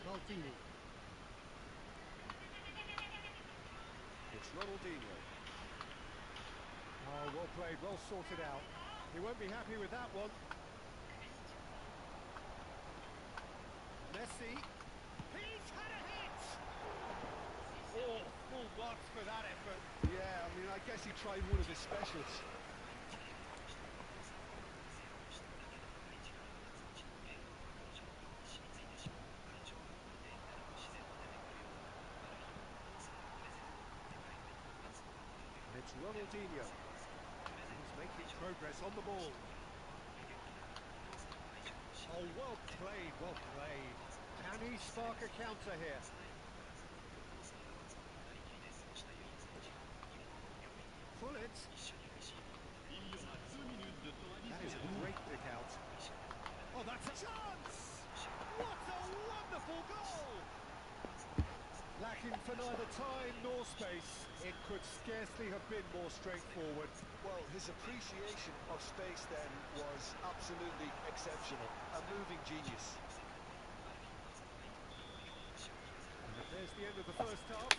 Maldini. It's Ronaldinho. Oh, well played, well sorted out. He won't be happy with that one. Messi. He's had a hit! Oh, full marks for that effort. Yeah, I mean, I guess he tried one of his specials. It's Ronaldinho. He's making progress on the ball. Oh, well played, well played. Can he spark a counter here? Pull it. That is a great pick out. Oh, that's a chance! What a wonderful goal! Lacking for neither time nor space. It could scarcely have been more straightforward. Well, his appreciation of space then was absolutely exceptional. A moving genius. And there's the end of the first half.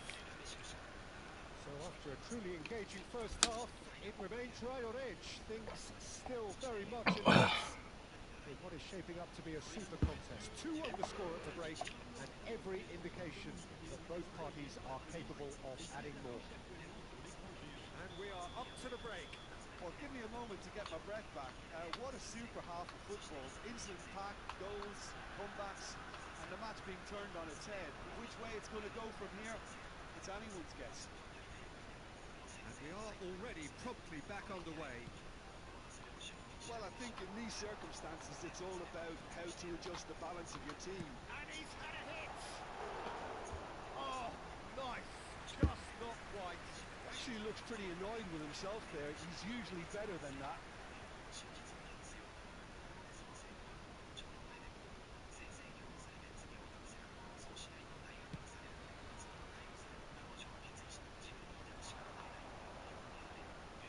So after a truly engaging first half, it remains right on edge. Things still very much in mix. In what is shaping up to be a super contest. 2 on the score at the break, and every indication that both parties are capable of adding more. And we are up to the break. Well, give me a moment to get my breath back. What a super half of football. Instant pack, goals, comebacks, and the match being turned on its head. Which way it's going to go from here, it's anyone's guess. And we are already promptly back underway. Well, I think in these circumstances, it's all about how to adjust the balance of your team. And he's had a hit! Oh, nice. Just not quite. Actually looks pretty annoyed with himself there. He's usually better than that.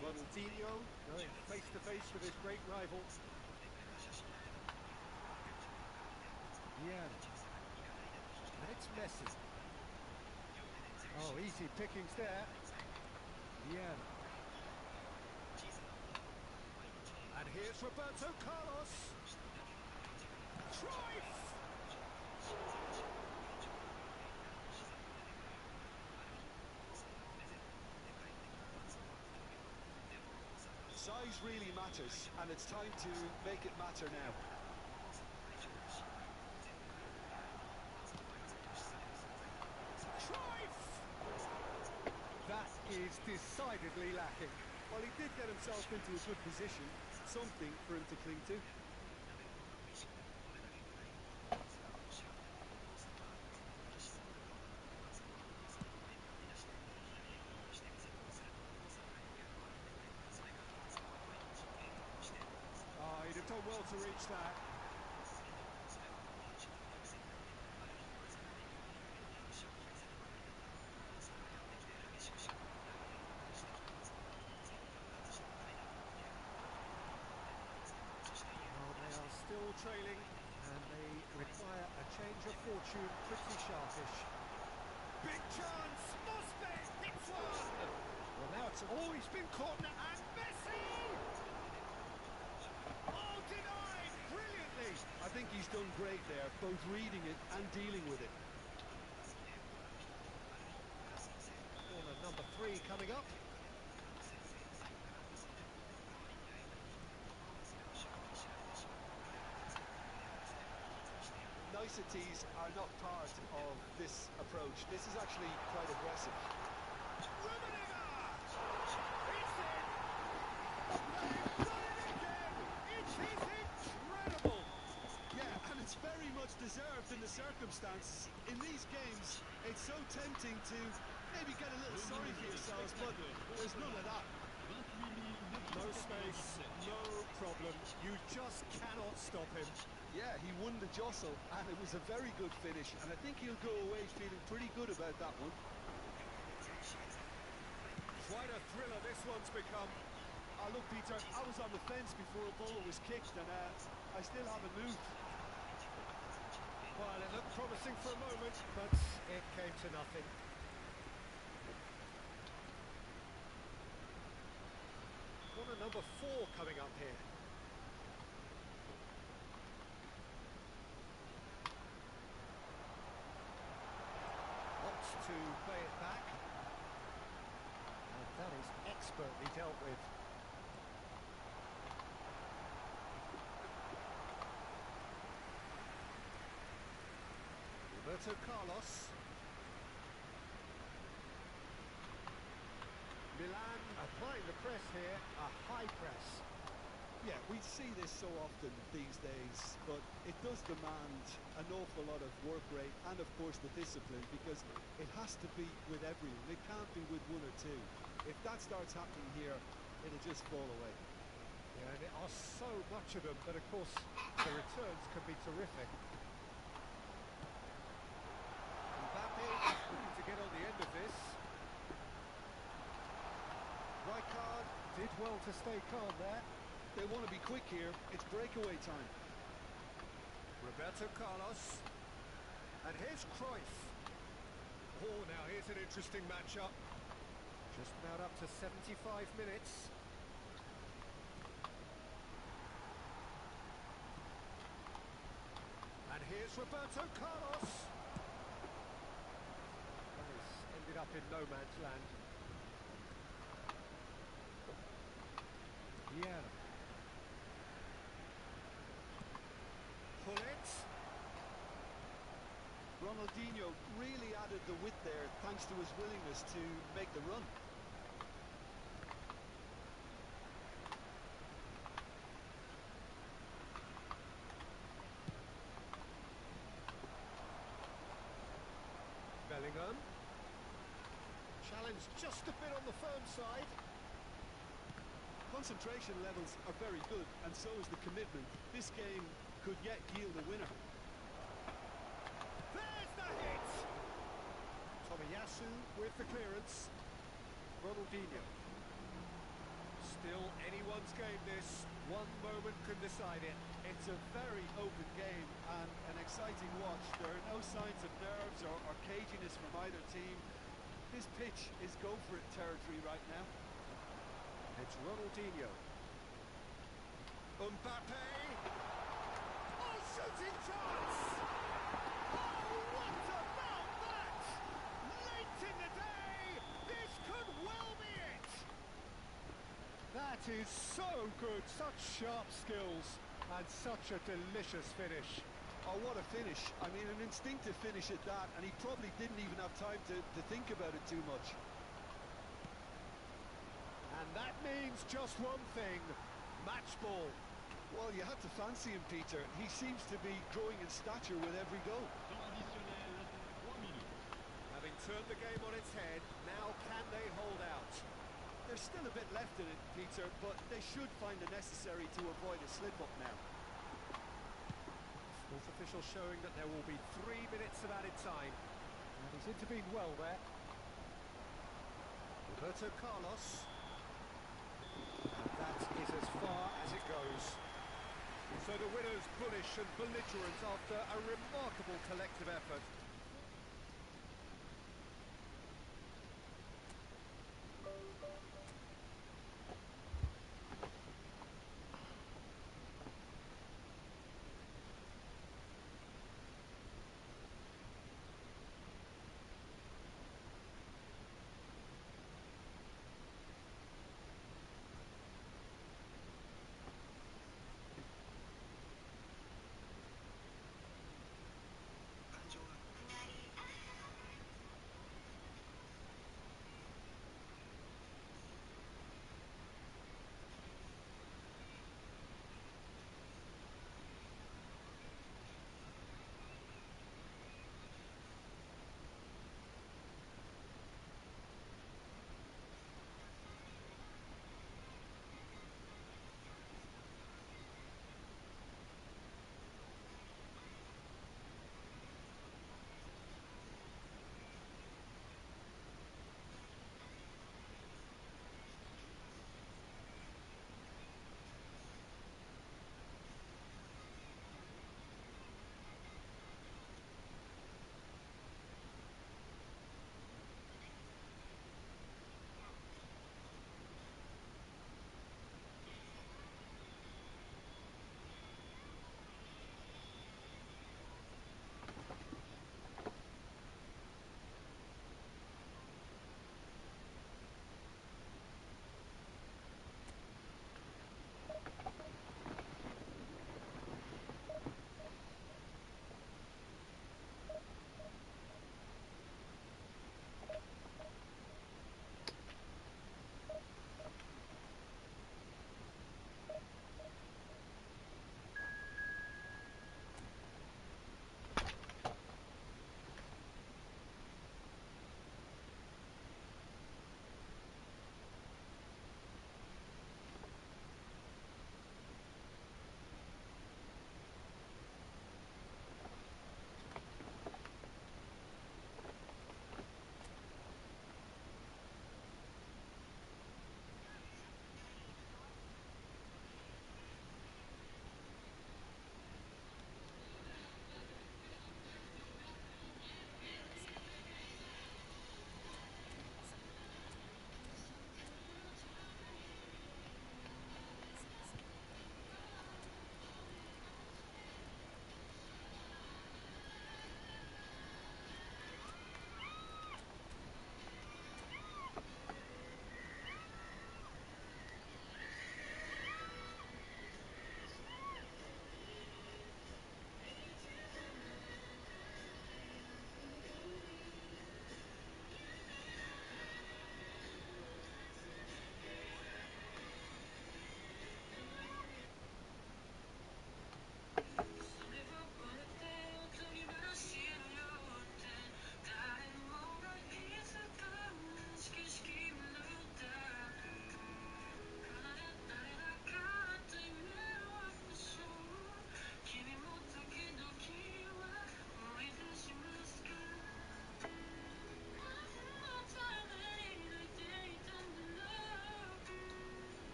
Ronaldinho going face to face with his great rival. Yeah. And it's Messi. Oh, easy pickings there. Yeah. And here's Roberto Carlos. Cruyff! Size really matters, and it's time to make it matter now. Cruyff! That is decidedly lacking. Well, he did get himself into a good position, something for him to cling to. Oh, he'd have done well to reach that. Still trailing, and they require a change of fortune pretty sharpish. Big chance! Mosbe hits one! Well, now it's always been caught, and Messi! Oh, denied! Brilliantly! I think he's done great there, both reading it and dealing with it. Corner number 3 coming up. Niceties are not part of this approach. This is actually quite aggressive. Rummenigge! It's in! They've done it again! It is incredible! Yeah, and it's very much deserved in the circumstances. In these games, it's so tempting to maybe get a little sorry for yourselves, but there's none of that. No space, no problem. You just cannot stop him. Yeah, he won the jostle, and it was a very good finish, and I think he'll go away feeling pretty good about that one. Quite a thriller this one's become. Look, Peter, I was on the fence before a ball was kicked, and I still haven't moved. Well, it looked promising for a moment, but it came to nothing. Corner number 4 coming up here. Opts to play it back. And that is expertly dealt with. Roberto Carlos. Milan applying the press here, a high press. Yeah, we see this so often these days, but it does demand an awful lot of work rate and, of course, the discipline, because it has to be with everyone. It can't be with one or two. If that starts happening here, it'll just fall away. Yeah, and there are so much of them, but of course the returns can be terrific. Mbappe looking to get on the end of this. Rijkaard did well to stay calm there. They want to be quick here. It's breakaway time. Roberto Carlos. And here's Cruyff. Oh, now here's an interesting matchup. Just about up to 75 minutes. And here's Roberto Carlos. This ended up in no man's land. Yeah. Pull it. Ronaldinho really added the width there thanks to his willingness to make the run. Bellingham. Challenge just a bit on the firm side. Concentration levels are very good, and so is the commitment. This game could yet yield a winner. There's the hit! Tomiyasu with the clearance. Ronaldinho. Still anyone's game this. One moment can decide it. It's a very open game and an exciting watch. There are no signs of nerves or caginess from either team. This pitch is go-for-it territory right now. It's Ronaldinho. Mbappe! Oh, shooting chance! Oh, what about that? Late in the day, this could well be it! That is so good, such sharp skills, and such a delicious finish. Oh, what a finish. I mean, an instinctive finish at that, and he probably didn't even have time to think about it too much. And that means just one thing, match ball. Well, you had to fancy him, Peter. He seems to be growing in stature with every goal. Having turned the game on its head, now can they hold out? There's still a bit left in it, Peter, but they should find the necessary to avoid a slip-up now. Sports official showing that there will be 3 minutes of added time. And he's intervened well there. Roberto Carlos. And that is as far as it goes. So the winners bullish and belligerent after a remarkable collective effort.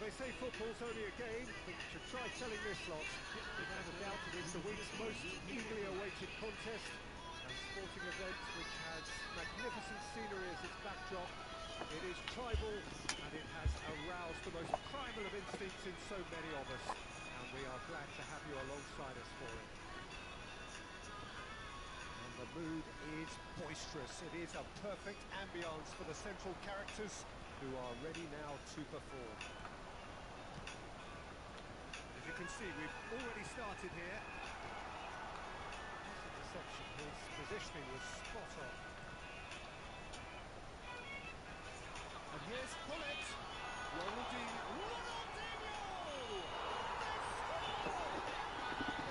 Well, they say football's only a game, but to try telling this lot, without a doubt it is the week's most eagerly awaited contest. A sporting event which has magnificent scenery as its backdrop. It is tribal, and it has aroused the most primal of instincts in so many of us. And we are glad to have you alongside us for it. And the mood is boisterous. It is a perfect ambience for the central characters who are ready now to perform. As you can see, we've already started here. Nice interception. His positioning was spot on. And here's Hullet. Ronaldinho!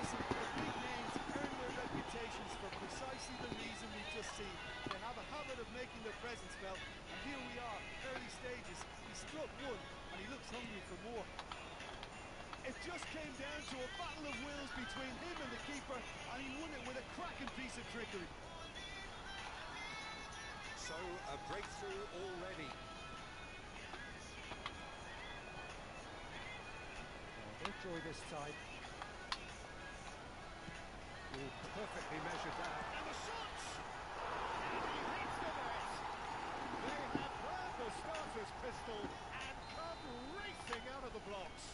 Listen, the big names earn their reputations for precisely the reason we've just seen. They have a habit of making their presence felt, and here we are, early stages. He struck one, and he looks hungry for more. It just came down to a battle of wills between him and the keeper, and he won it with a cracking piece of trickery. So, a breakthrough already. Well, they'll joy this time. Oh, perfectly measured that. And the shots! And he hits the net! They have heard the starter's pistol and come racing out of the blocks.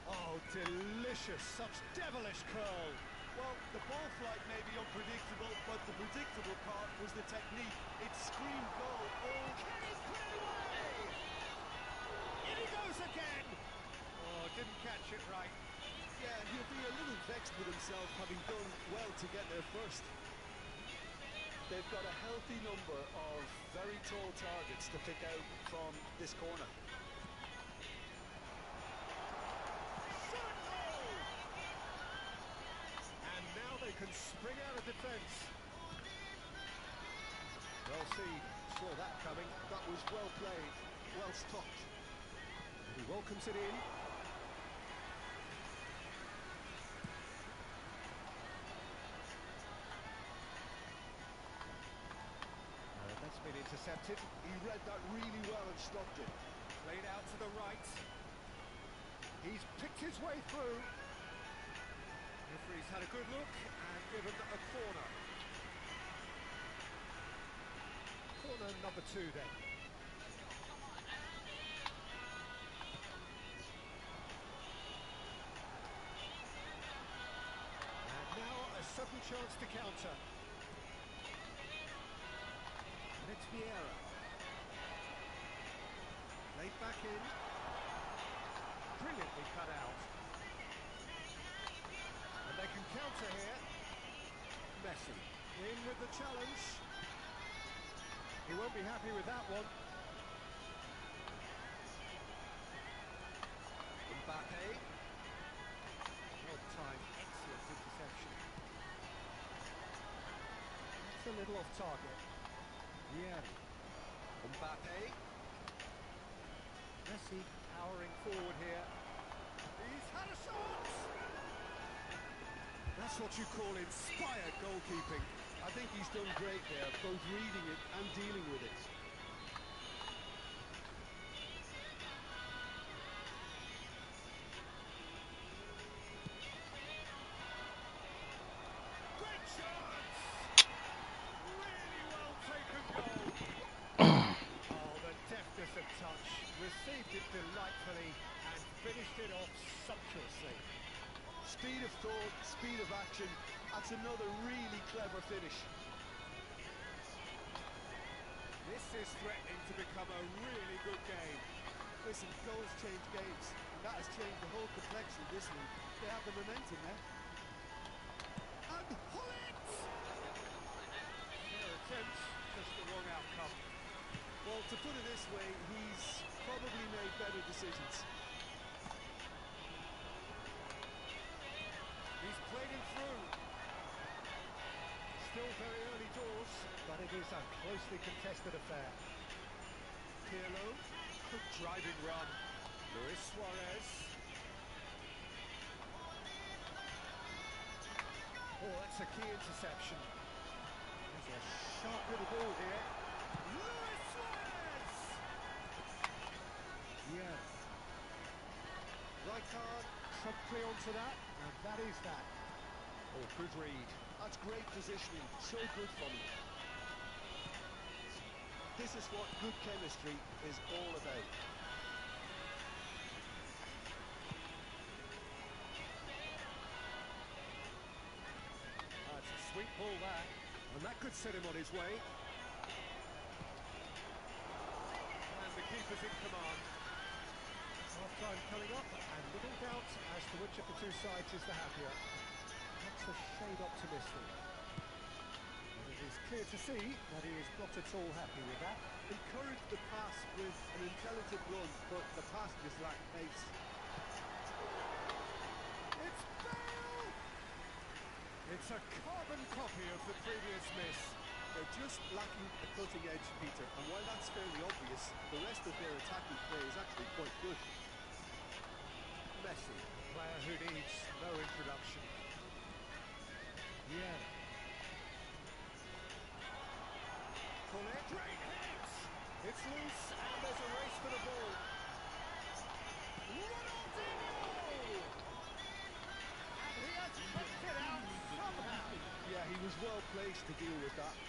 Oh, delicious, such devilish curl. Well, the ball flight may be unpredictable, but the predictable part was the technique. It screamed goal. Oh, Can he put it away? In he goes again! Oh, didn't catch it right. yeah, he'll be a little vexed with himself, having done well to get there first. They've got a healthy number of very tall targets to pick out from this corner. Shot goal! And now they can spring out of defence. Well, see, saw that coming. That was well played, well stopped. He welcomes it in. That's been intercepted. He read that really well and stopped it. Played out to the right. He's picked his way through. Referee's had a good look and given a corner. Corner number 2 then. And now a sudden chance to counter. And it's Vieira. Laid back in. Brilliantly cut out. And they can counter here. Messi in with the challenge. He won't be happy with that one. Mbappe. Well timed, excellent interception. It's a little off target. Yeah. Mbappe. Messi powering forward here. He's had a shot! That's what you call inspired goalkeeping. I think he's done great there, both reading it and dealing with it. Great chance! Really well taken goal. Oh, the deftness of touch. Received it delightfully and finished it off sumptuously. Speed of thought, speed of action. That's another really clever finish. This is threatening to become a really good game. Listen, goals change games, and that has changed the whole complexion of this league. They have the momentum now. And Hullet! Their attempt, just the wrong outcome. Well, to put it this way, he's probably made better decisions. He's played him through. Still very early doors, but it is a closely contested affair. Pirlo, good driving run. Luis Suarez. Oh, that's a key interception. There's a sharp little ball here. Luis Suarez! Yeah. quickly onto that, and that is that. Oh, good read. That's great positioning. So good from him. This is what good chemistry is all about. That's a sweet ball that, and that could set him on his way. And the keeper's in command. Half-time coming up, and little doubt as to which of the two sides is the happier. Perhaps a shade optimistic. And it is clear to see that he is not at all happy with that. Encouraged the pass with an intelligent run, but the pass just lacked pace. It's Bale! It's a carbon copy of the previous miss. They're just lacking a cutting edge, Peter, and while that's fairly obvious, the rest of their attacking play is actually quite good. Messi, player who needs no introduction. Yeah. Cornet, great hit! It's loose, and there's a race for the ball. Ronaldinho! And he has picked it out somehow. Yeah, he was well placed to deal with that.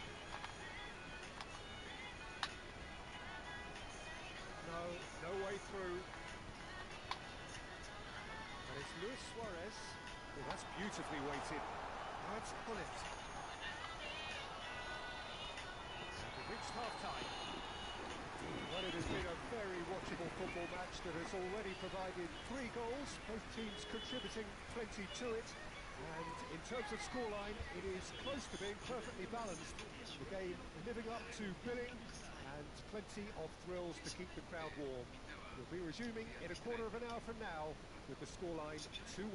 No way through. And it's Luis Suarez. Oh, that's beautifully weighted. Now it's Bullet. And we've reached half-time. Well, it has been a very watchable football match that has already provided 3 goals, both teams contributing plenty to it. And in terms of scoreline, it is close to being perfectly balanced. The game living up to billing and plenty of thrills to keep the crowd warm. We'll be resuming in a quarter of an hour from now with the scoreline 2-1.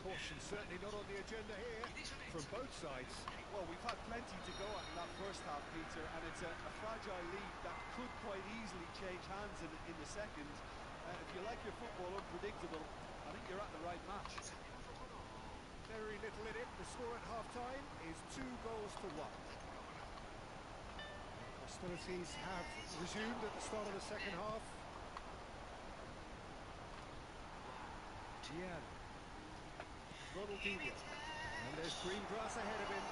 Caution certainly not on the agenda here from both sides. Well, we've had plenty to go at in that first half, Peter, and it's a fragile lead that could quite easily change hands in the second. If you like your football unpredictable, I think you're at the right match. Very little in it. The score at half-time is 2-1. Hostilities have resumed at the start of the second half. Gian. Ronaldinho. And there's green grass ahead of him.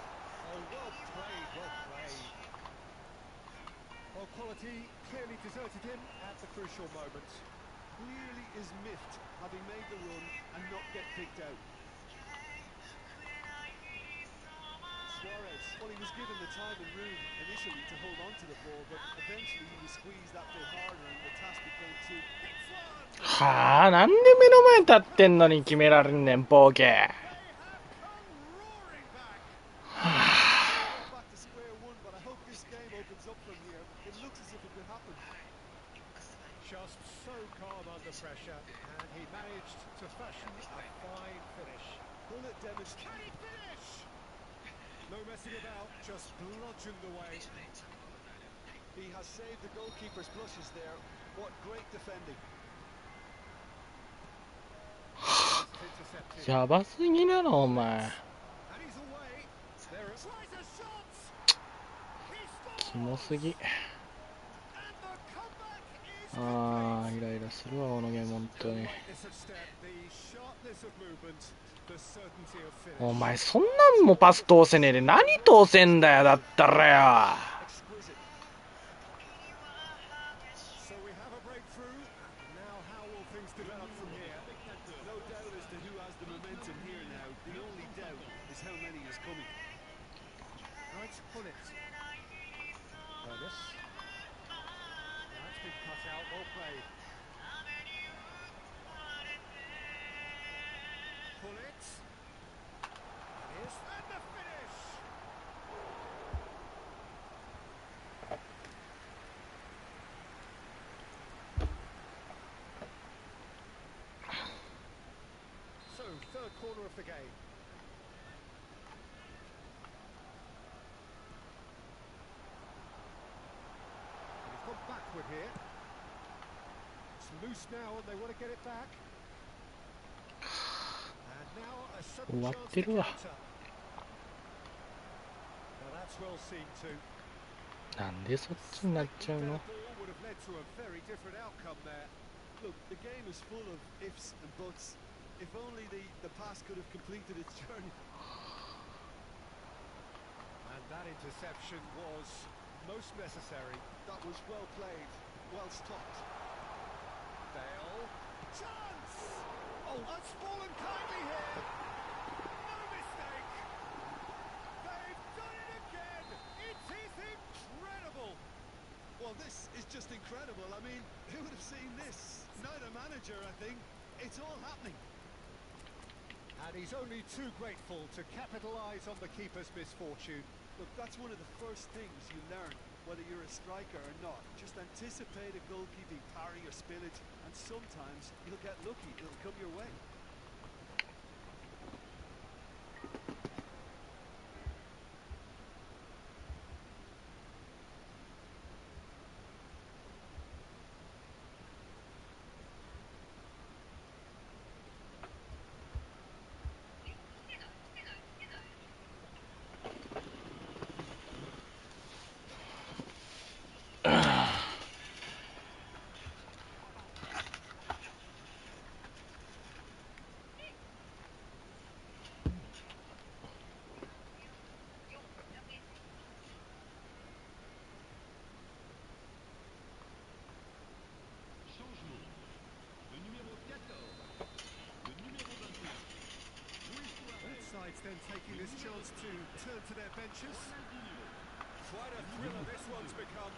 Oh, well played, well played. Well, quality clearly deserted him at the crucial moment. Clearly is miffed having made the run and not get picked out. Suarez, well, he was given the time and room initially to hold on to the ball, but eventually he was squeezed that bit harder and the task became too...はあ、なんで目の前に立ってんのに決められんねん、ボケ。They have come roaring back. Back to square one, but I hope this game opens up from here. It looks as if it could happen. Just so calm under pressure, and he managed to fashion a fine finish. Bullet demonstrated. Can he finish? No messing about, just bludgeoned away. He has saved the goalkeeper's blushes there. What great defending. Intercepted. やばすぎなの、お前。 And he's away. There is a shot. He キモすぎ。 And the comeback is あー、イライラするわ、このゲーム、本当に。 lightness of step, the sharpness of movement, the certainty of finish. お前、そんなんもパス通せねえで、何通せんだよ、だったらよ。 Exquisite. So we have a breakthrough. Now how will things develop from here? No doubt as to who has the momentum here now. The only doubt is how many is coming. Right, pull it. Ernest. That's been cut out, well played. Pull it. And here's and the finish. So, third corner of the game. They've gone backward here. It's loose now and they want to get it back. And now a sudden chance to 終わってるわ。 counter. Well, that's well seen too. なんでそっちになっちゃうの。 Ball would have led to a very different outcome there. Look, the game is full of ifs and buts. If only the pass could have completed its journey. And that interception was most necessary. That was well played, well stopped. Bale. Chance! Oh, that's fallen kindly here. No mistake. They've done it again. It is incredible. Well, this is just incredible. I mean, who would have seen this? Neither manager, I think. It's all happening. And he's only too grateful to capitalise on the keeper's misfortune. Look, that's one of the first things you learn, whether you're a striker or not. Just anticipate a goalkeeping parry or spillage, and sometimes you'll get lucky. It'll come your way. Both sides then taking this chance to turn to their benches. Quite a thriller this one's become.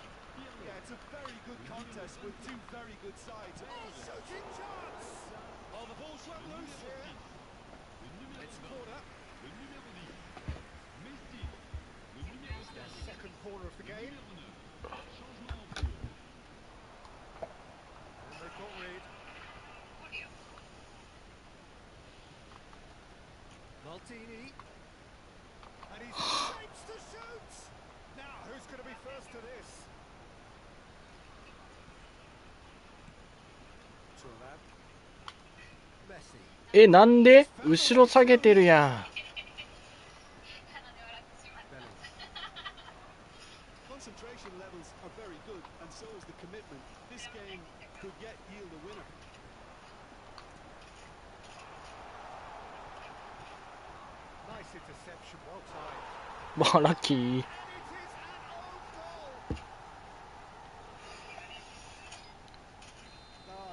Yeah, it's a very good contest with two very good sides. Oh, shooting chance! Oh, the ball's run loose here. It's corner. It's their second corner of the game. And they've got Reed. Maldini. And he's shapes to shoot! Now, who's going to be first to this? Thuram. Messi. え、なんで後ろ下げてるや Bellingham. Concentration levels are very good, and so is the commitment. This game could yet yield a winner. Nice interception, well timed. ん。わあ、ラッキー。 And it is an own goal!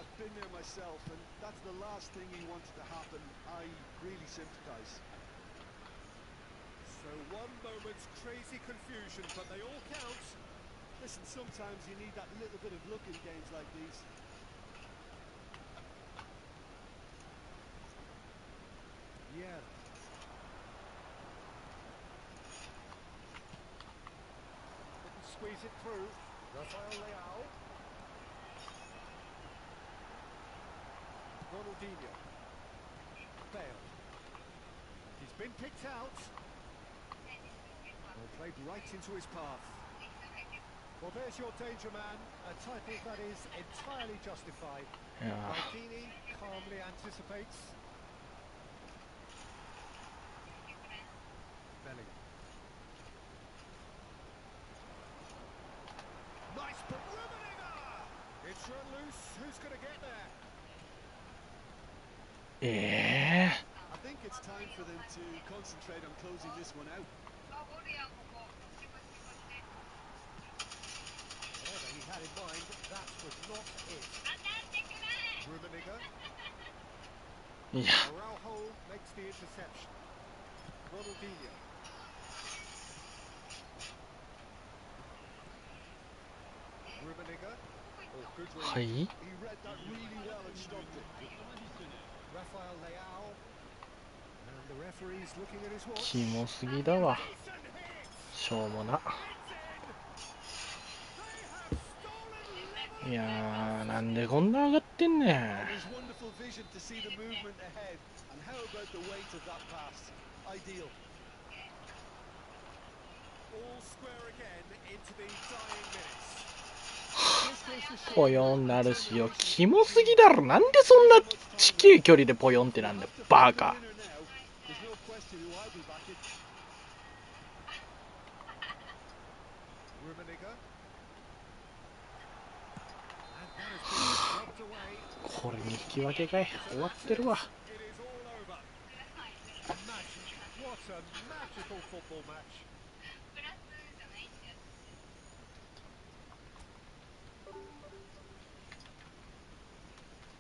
I've been there myself, and that's the last thing he wanted to happen. I really sympathise. So one moment's crazy confusion, but they all count. Listen, sometimes you need that little bit of luck in games like these. Yeah. Couldn't squeeze it through. Rafael Leao. Ronaldinho. Bale. He's been picked out. Well, played right into his path. Well, there's your danger man, a title that is entirely justified. いや Maldini calmly anticipates. Bellingham. Nice, but Rummenigge! It's run loose. Who's going to get there? え I think it's time for them to concentrate on closing this one out. Whatever he had in mind, that was not it. Rummenigge. ー、いや Araujo makes the interception. Ronaldinho. Rummenigge. Oh, good read. はい He read that really well and stopped it. Rafael Leao. And the referee's looking at his watch. キモすぎだわ Decent hit! しょうもな It's in! They have stolen level いやーなんでこんな上がってんねん It was wonderful vision to see the movement ahead. And how about the weight of that pass? Ideal. all square again into the dying minutes. ポヨンなるしよキモすぎだろなんでそんな地球距離でポヨンってなんだよバカ There's no question who I'll be backing. Rummenigge. And that has been rubbed away. これに引き分けかい。終わってるわ。 It is all over. Magic. What a magical football match.